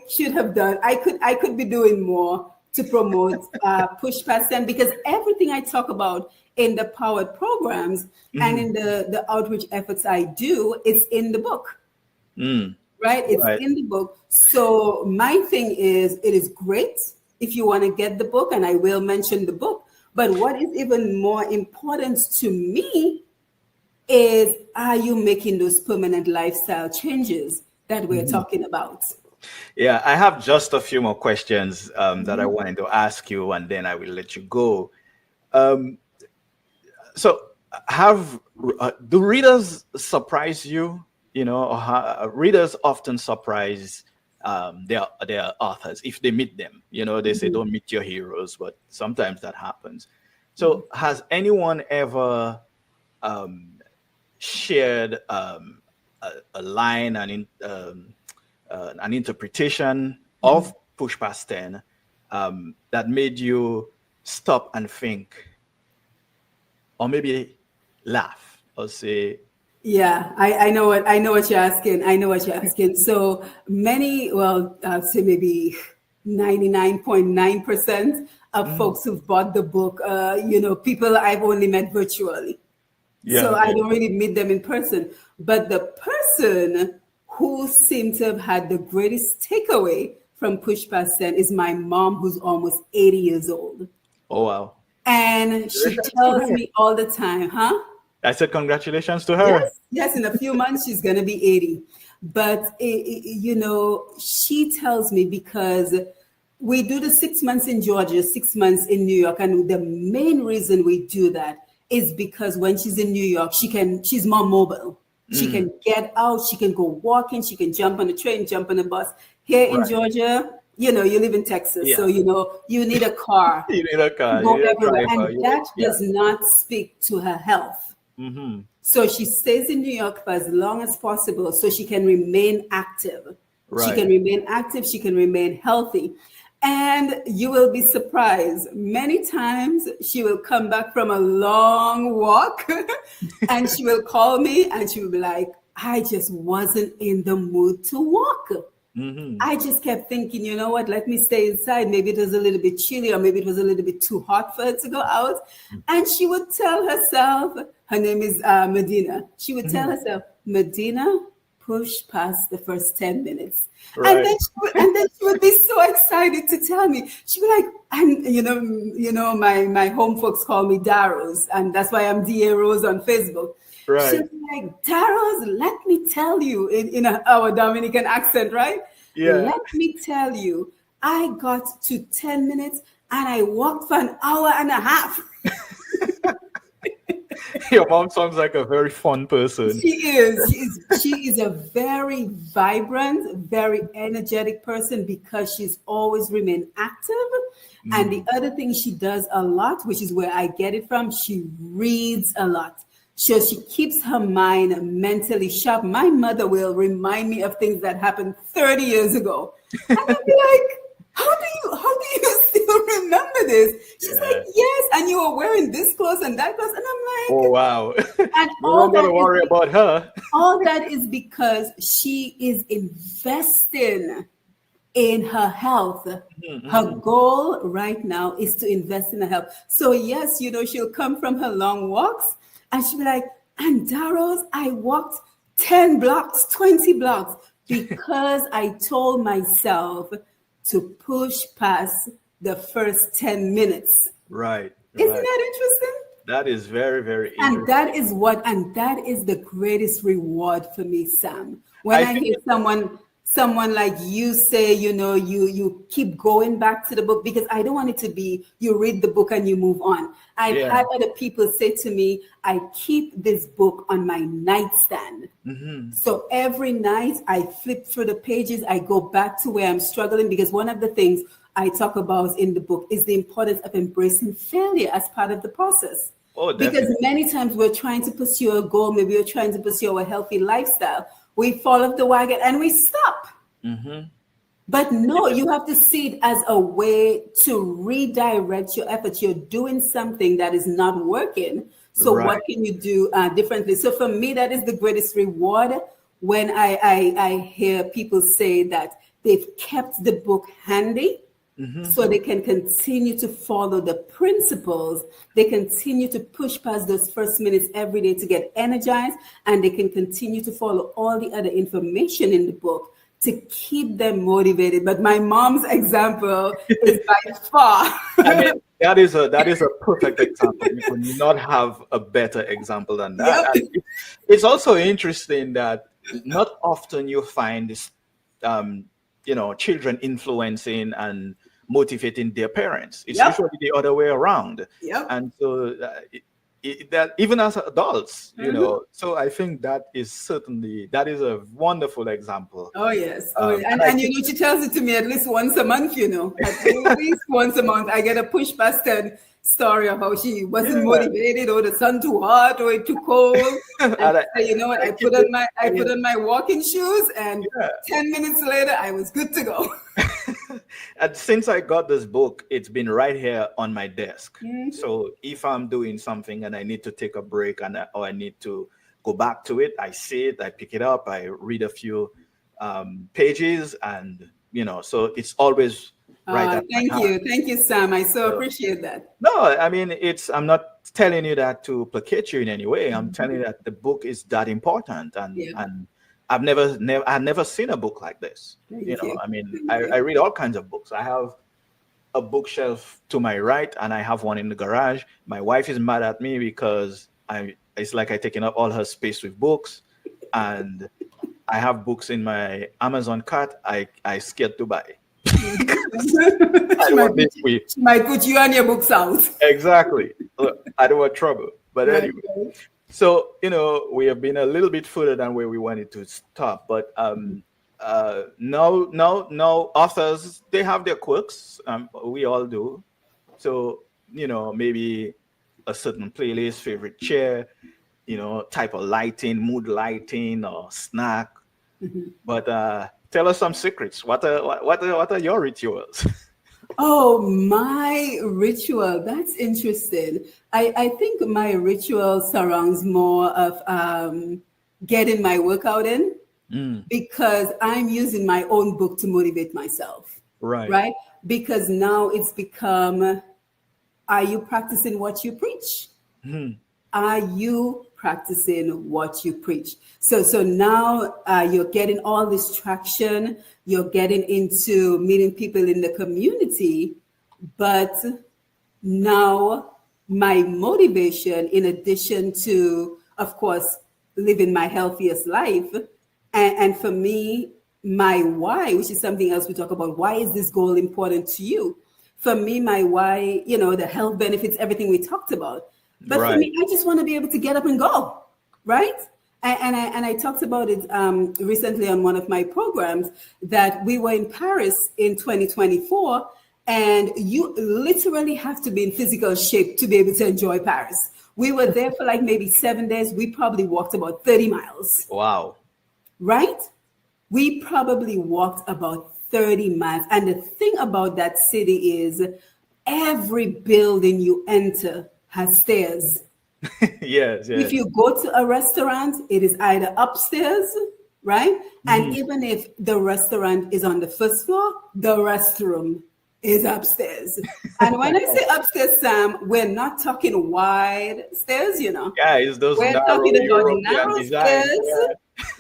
could be doing more to promote Push Past 10 because everything I talk about in the powered programs and Mhm. in the outreach efforts I do is in the book, Mm. right? It's Right. in the book. So my thing is, it is great if you want to get the book, and I will mention the book. But what is even more important to me is, are you making those permanent lifestyle changes that we're Mhm. talking about? Yeah, I have just a few more questions that I Mhm. wanted to ask you, and then I will let you go. Um, so, have do readers surprise you? Readers often surprise their authors if they meet them. They say Mhm. don't meet your heroes, but sometimes that happens. So, has anyone ever um, shared a line, an interpretation of Push Past 10 that made you stop and think, or maybe laugh, or say, Yeah, I know what you're asking. I know what you're asking. So many, well, I'd say maybe 99.9% of "Mhm, folks who've bought the book, people I've only met virtually. yeah, So I okay. don't really meet them in person. But the person who seemed to have had the greatest takeaway from Push Past 10 is my mom, who's almost 80 years old. Oh, wow. And she Congratulations to tells her. me all the time, huh? I said, congratulations to her. Yes, yes, in a few months she's gonna be 80. But, she tells me because we do the 6 months in Georgia, 6 months in New York. And the main reason we do that is because when she's in New York, she's more mobile. She can get out, she can go walking, she can jump on a train, jump on a bus. Here in Right. Georgia, you live in Texas, Yeah. so you need a car You need a to car. go You need a everywhere, driver. and that does not speak to her health. Mm-hmm. So she stays in New York for as long as possible so she can remain active. She Right. can remain active, she can remain healthy. And you will be surprised. Many times she will come back from a long walk and she will call me and she will be like, I just wasn't in the mood to walk. Mm-hmm. I just kept thinking, you know what, let me stay inside. Maybe it was a little bit chilly or maybe it was a little bit too hot for her to go out. And she would tell herself, her name is Medina. She would tell herself, Medina, push past the first 10 minutes. And Right. then she would be so excited to tell me. She'd be like, and my home folks call me Darrows, and that's why I'm DA Rose on Facebook. Right. She'll be like, Darrows, let me tell you in our Dominican accent, right? Yeah. Let me tell you, I got to 10 minutes and I walked for an hour and a half. Your mom sounds like a very fun person. She is. She is a very vibrant, very energetic person because she's always remained active. And the other thing she does a lot, which is where I get it from, she reads a lot. So she keeps her mind mentally sharp. My mother will remind me of things that happened 30 years ago. And I'll be like, how do you still remember this? She's like, yes, and you were wearing this clothes and that clothes. And I'm Oh like, wow. and You don't gotta worry about her. all that is because she is investing in her health. Her goal right now is to invest in her health. So yes, she'll come from her long walks and she'll be like, and Darrows, I walked 10 blocks, 20 blocks because I told myself to push past the first 10 minutes. Right. Isn't Right. that interesting? That is very, very And interesting. that is the greatest reward for me, Sam. When I I think hear someone like you say, you keep going back to the book, because I don't want it to be you read the book and you move on. I've yeah. had other people say to me, I keep this book on my nightstand. So every night I flip through the pages, I go back to where I'm struggling, because one of the things I talk about in the book is the importance of embracing failure as part of the process. Oh, Because definitely. many times we're trying to pursue a goal, maybe we're trying to pursue a healthy lifestyle. We fall off the wagon and we stop. But no, you have to see it as a way to redirect your efforts. You're doing something that is not working. So Right. what can you do differently? So for me, that is the greatest reward when I hear people say that they've kept the book handy so they can continue to follow the principles. They continue to push past those first minutes every day to get energized, and they can continue to follow all the other information in the book to keep them motivated. But my mom's example is by far. I mean, that is a perfect example. You could not have a better example than that. Yep. And it's also interesting that not often you find this, children influencing and motivating their parents. It's Yep. usually the other way around. Yep. And so that even as adults, so I think that is a wonderful example. Oh yes. Oh, yeah. And And, I and think, she tells it to me at least once a month. At least once a month, I get a push past story of how she wasn't yeah, motivated, or the sun too hot, or it too cold. and And she say, you know what? I I keep put it, on my walking shoes, and yeah. 10 minutes later, I was good to go. And since I got this book, it's been right here on my desk. So if I'm doing something and I need to take a break or I need to go back to it, I see it, I pick it up, I read a few pages, and so it's always right at my hand. Thank you, Sam. I so So, appreciate that. no, I mean, I'm not telling you that to placate you in any way. I'm telling you that the book is that important, Yeah. and I've never seen a book like this. Thank you. I mean, Thank I you. read all kinds of books. I have a bookshelf to my right, and I have one in the garage. My wife is mad at me because it's like I taking up all her space with books, and I have books in my Amazon cart. I scared to buy. I she, don't might want put, this way. she might put you and your books out. Exactly. Look, I don't want trouble. But Right. anyway, so we have been a little bit further than where we wanted to stop. But now authors, they have their quirks. We all do. So maybe a certain playlist, favorite chair, type of lighting, mood lighting, or snack. But tell us some secrets. What are your rituals? Oh, my ritual. That's interesting. I think my ritual surrounds more of getting my workout in because I'm using my own book to motivate myself. Right. Right? Because now it's become, are you practicing what you preach? Are you practicing what you preach? So now you're getting all this traction. You're getting into meeting people in the community. But now my motivation, in addition to, of course, living my healthiest life, and for me, my why, which is something else we talk about. Why is this goal important to you? For me, my why, the health benefits, everything we talked about. But for me, I just want to be able to get up and go, right? And I talked about it recently on one of my programs that we were in Paris in 2024, and you literally have to be in physical shape to be able to enjoy Paris. We were there for like maybe 7 days. We probably walked about 30 miles. Wow. Right? We probably walked about 30 miles. And the thing about that city is every building you enter has stairs. Yes. If you go to a restaurant, it is either upstairs, right? And even if the restaurant is on the first floor, the restroom is upstairs. And when I say upstairs, Sam, we're not talking wide stairs, Yeah, it's those We're narrow talking about the European narrow design. stairs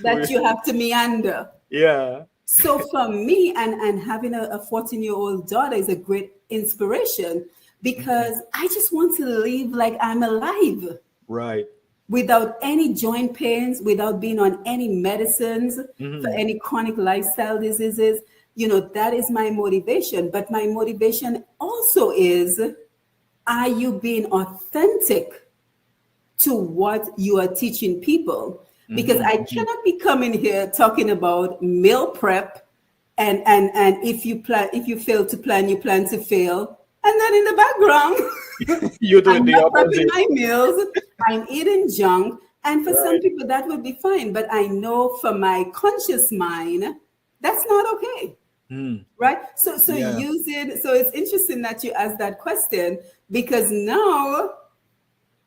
that you have to meander. Yeah. So for me, and having a 14-year-old daughter is a great inspiration because I just want to live like I'm alive. Right. Without any joint pains, without being on any medicines for any chronic lifestyle diseases. That is my motivation. But my motivation also is, are you being authentic to what you are teaching people? Because I cannot be coming here talking about meal prep and if you fail to plan, you plan to fail. And then in the background, You do I'm the not prepping opposite. my meals. I'm eating junk. And for some people, that would be fine. But I know for my conscious mind, that's not okay. Right? So Yeah. so it's interesting that you asked that question because now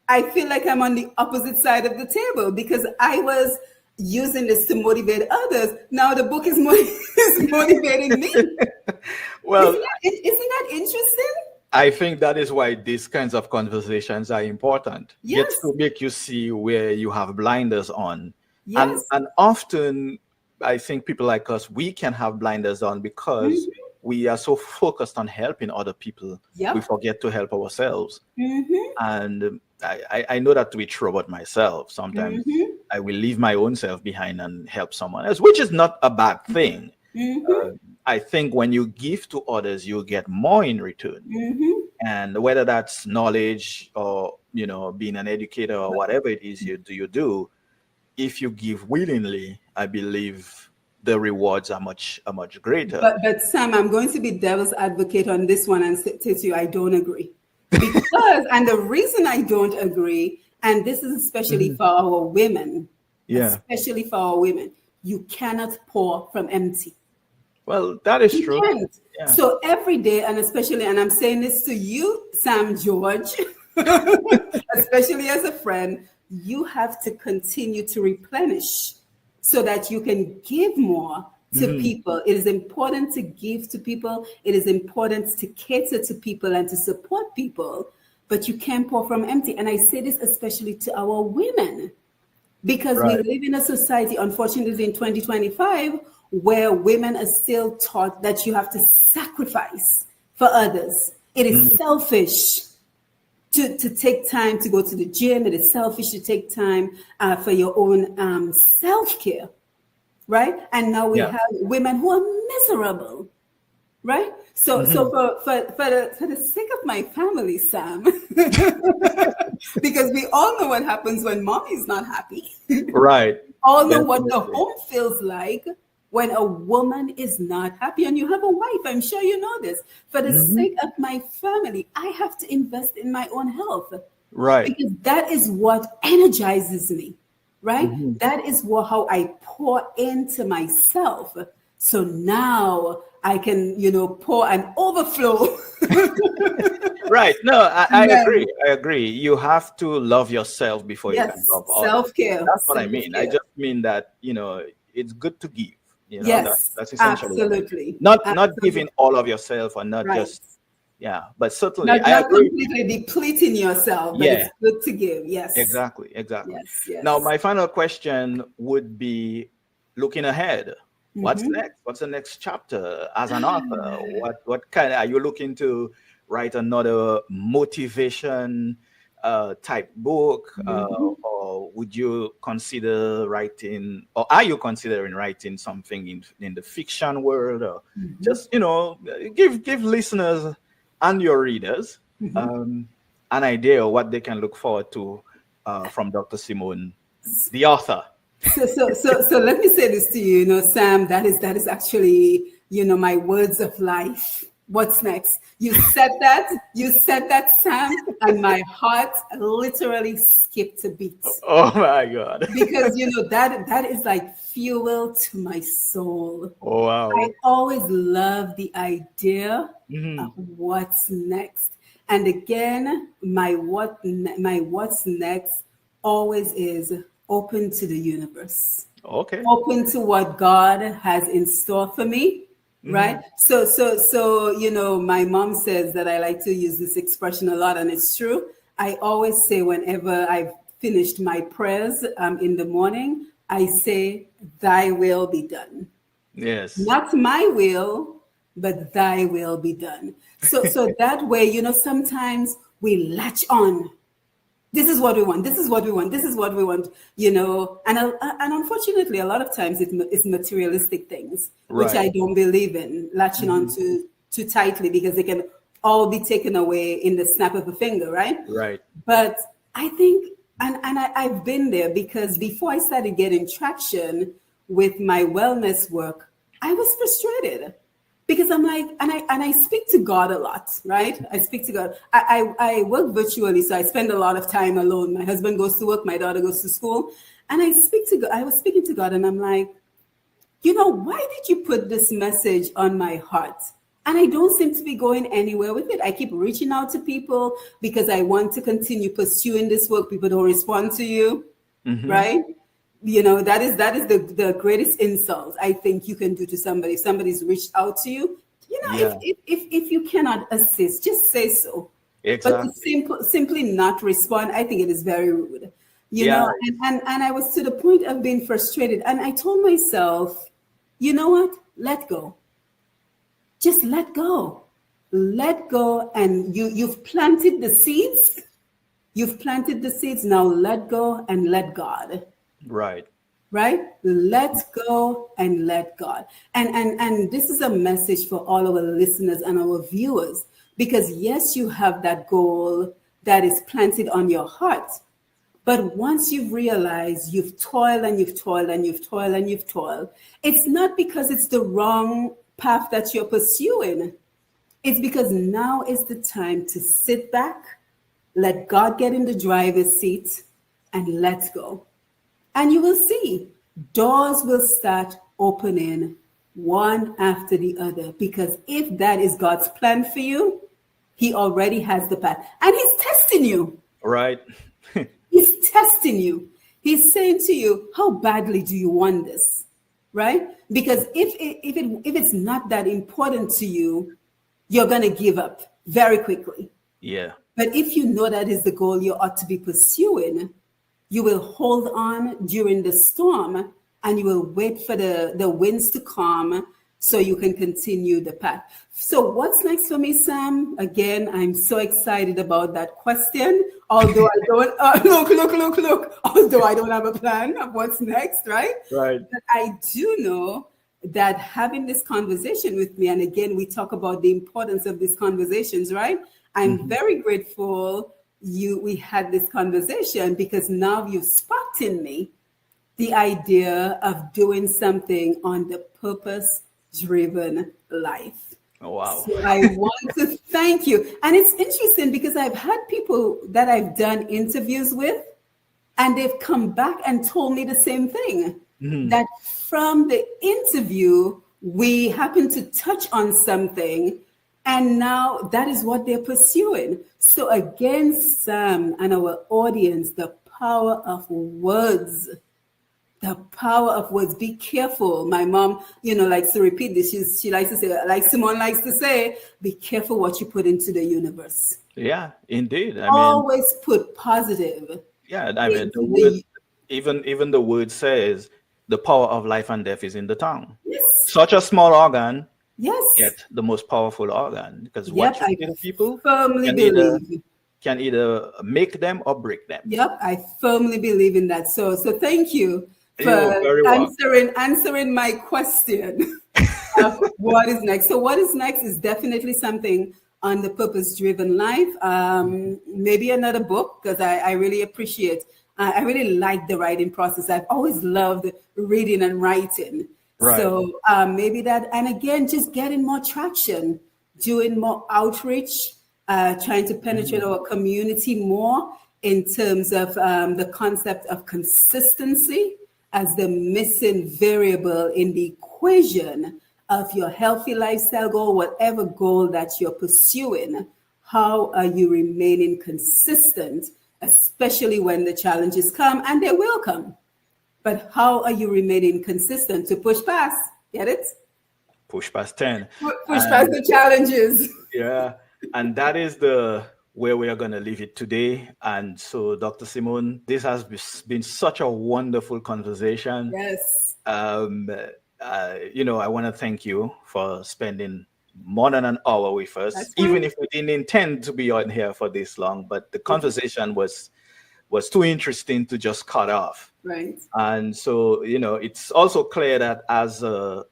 I feel like I'm on the opposite side of the table because I was using this to motivate others. Now the book is motivating me. Well, Isn't that interesting? I think that is why these kinds of conversations are important. Yes. Gets to make you see where you have blinders on. Yes. And often I think people like us, we can have blinders on because we are so focused on helping other people. Yep. We forget to help ourselves. And I know that to be true about myself. Sometimes I will leave my own self behind and help someone else, which is not a bad thing. I think when you give to others, you get more in return. And whether that's knowledge or being an educator or whatever it is you do, if you give willingly, I believe the rewards are much greater. But Sam, I'm going to be devil's advocate on this one and say to you, I don't agree. Because, and the reason I don't agree, and this is especially for our women, especially for our women, you cannot pour from empty. Well, that is You true. can't. Yeah. So every day, and especially, and I'm saying this to you, Sam George, especially as a friend, you have to continue to replenish so that you can give more to people. It is important to give to people. It is important to cater to people and to support people, but you can't pour from empty. And I say this especially to our women, because we live in a society, unfortunately, in 2025, where women are still taught that you have to sacrifice for others. It is selfish to take time to go to the gym. It is selfish to take time for your own self-care. right? And now we Yeah. have women who are miserable, right? So for the sake of my family, Sam, because we all know what happens when mommy's not happy. Right. All know what the Definitely. home feels like when a woman is not happy. And you have a wife, I'm sure you know this. For the Mhm. sake of my family, I have to invest in my own health Right. because that is what energizes me, right? Mhm. That is what how I pour into myself. So now I can, pour and overflow. Right. No, I agree. Amen. I agree. You have to love yourself before you can Yes, love others. self-care, That's what I mean. I self-care. just mean that, it's good to give. Yes, That's essentially what I mean. absolutely. Not Absolutely. giving all of yourself or not Right. just, yeah, but certainly Not I not agree with you. completely depleting yourself, but Yeah, it's good to give. Yes. exactly, exactly. Yes. Now, Yes. my final question would be looking ahead. What's Hmm. next? What's the next chapter as an author? What kind are you looking to write another motivation type book, Hmm. or would you consider writing, or are you considering writing something in the fiction world, or Hmm. just give listeners and your readers Hmm. um, an idea of what they can look forward to from Dr. Simone, the author. So let me say this to you, Sam, that is actually, my words of life. What's next? You said that, Sam, and my heart literally skipped a beat. Oh my God. Because that is like fuel to my soul. Oh I wow. always love the idea of Mhm. what's next. And again, my what's next always is open to the universe, Okay. open to what God has in store for me, right? Mhm. So my mom says that I like to use this expression a lot, and it's true. I always say whenever I've finished my prayers in the morning, I say, "Thy will be done." Yes. Not my will, but thy will be done. So that way, sometimes we latch on. This is what we want. This is what we want. This is what we want. And unfortunately, a lot of times it's materialistic things, which Right. I don't believe in latching on Mhm. too tightly because they can all be taken away in the snap of a finger, right? Right. But I think, I've been there because before I started getting traction with my wellness work, I was frustrated because I'm like, and I speak to God a lot, right? I speak to God. I work virtually, so I spend a lot of time alone. My husband goes to work, my daughter goes to school, and I speak to God. I was speaking to God, and I'm like, why did you put this message on my heart? And I don't seem to be going anywhere with it. I keep reaching out to people because I want to continue pursuing this work. People don't respond to you, Mhm. right? That is the greatest insult I think you can do to somebody. If somebody's reached out to you, if Yeah. if you cannot assist, just say so. But to Exactly. simply not respond, I think it is very rude. Yeah. And I was to the point of being frustrated. And I told myself, you know what? Let go. Just let go. Let go. And you've planted the seeds. You've planted the seeds. Now let go and let God. Right. Right? Let go and let God. And this is a message for all our listeners and our viewers. Because yes, you have that goal that is planted on your heart. But once you've realized you've toiled and you've toiled and you've toiled and you've toiled, it's not because it's the wrong path that you're pursuing. It's because now is the time to sit back, let God get in the driver's seat, and let go. And you will see doors will start opening one after the other. Because if that is God's plan for you, He already has the path. And He's testing you. Right. He's testing you. He's saying to you, how badly do you want this? Right? Because if it's not that important to you, you're going to give up very quickly. Yeah. But if you know that is the goal you ought to be pursuing, you will hold on during the storm and you will wait for the winds to calm so you can continue the path. So what's next for me, Sam? Again, I'm so excited about that question. Although I don't, look. Although I don't have a plan of what's next, right? Right. But I do know that having this conversation with me, and again, we talk about the importance of these conversations, right? I'm very grateful we had this conversation, because now you've sparked in me the idea of doing something on the purpose-driven life. Oh, wow. So I want to thank you. And it's interesting because I've had people that I've done interviews with, and they've come back and told me the same thing, that from the interview, we happen to touch on something, and now that is what they're pursuing. So again, Sam and our audience, the power of words. The power of words. Be careful. My mom, likes to repeat this. She likes to say, like Simone likes to say, be careful what you put into the universe. Yeah, indeed. Always put positive. Yeah, I mean, the word, even the word says the power of life and death is in the tongue. Yes. Such a small organ, yes, yet the most powerful organ. Because yep, what you say to people firmly believe can either make them or break them. Yep, I firmly believe in that. So thank you for answering my question of what is next. So what is next is definitely something on the purpose-driven life. Maybe another book, because I really appreciate, I really like the writing process. I've always loved reading and writing. Right. So maybe that, and again, just getting more traction, doing more outreach, trying to penetrate our community more in terms of the concept of consistency as the missing variable in the equation of your healthy lifestyle goal, whatever goal that you're pursuing. How are you remaining consistent, especially when the challenges come, and they will come? But how are you remaining consistent to push past? Get it? Push past 10. Push past the challenges. Yeah, and that is where we are going to leave it today. And so, Dr. Simone, this has been such a wonderful conversation. Yes. I want to thank you for spending more than an hour with us, even if we didn't intend to be on here for this long. But the conversation was too interesting to just cut off. Right. And so, it's also clear that as a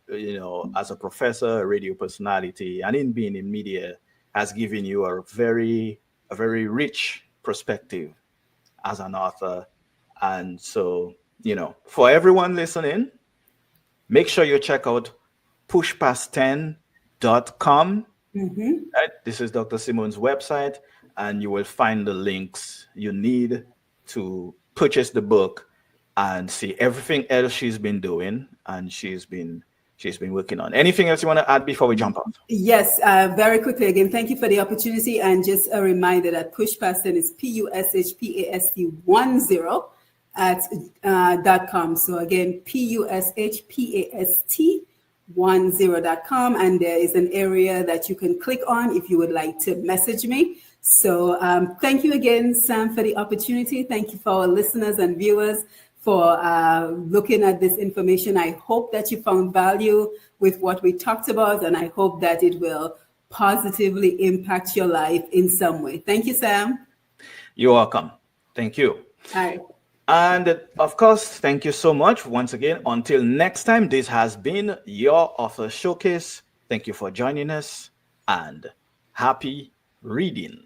professor, a radio personality, and in being in media, has given you a very rich perspective as an author. And so, for everyone listening, make sure you check out pushpast10.com. Right? This is Dr. Simone's website, and you will find the links you need to purchase the book and see everything else she's been doing and she's been working on. Anything else you want to add before we jump off? Yes, very quickly again, thank you for the opportunity, and just a reminder that Pushpast10 is PUSHPAST10 at .com. So again, PUSHPAST10.com, and there is an area that you can click on if you would like to message me. So thank you again, Sam, for the opportunity. Thank you for our listeners and viewers for looking at this information. I hope that you found value with what we talked about, and I hope that it will positively impact your life in some way. Thank you, Sam. You're welcome. Thank you. Hi. And of course, thank you so much once again. Until next time, this has been your Author Showcase. Thank you for joining us, and happy reading.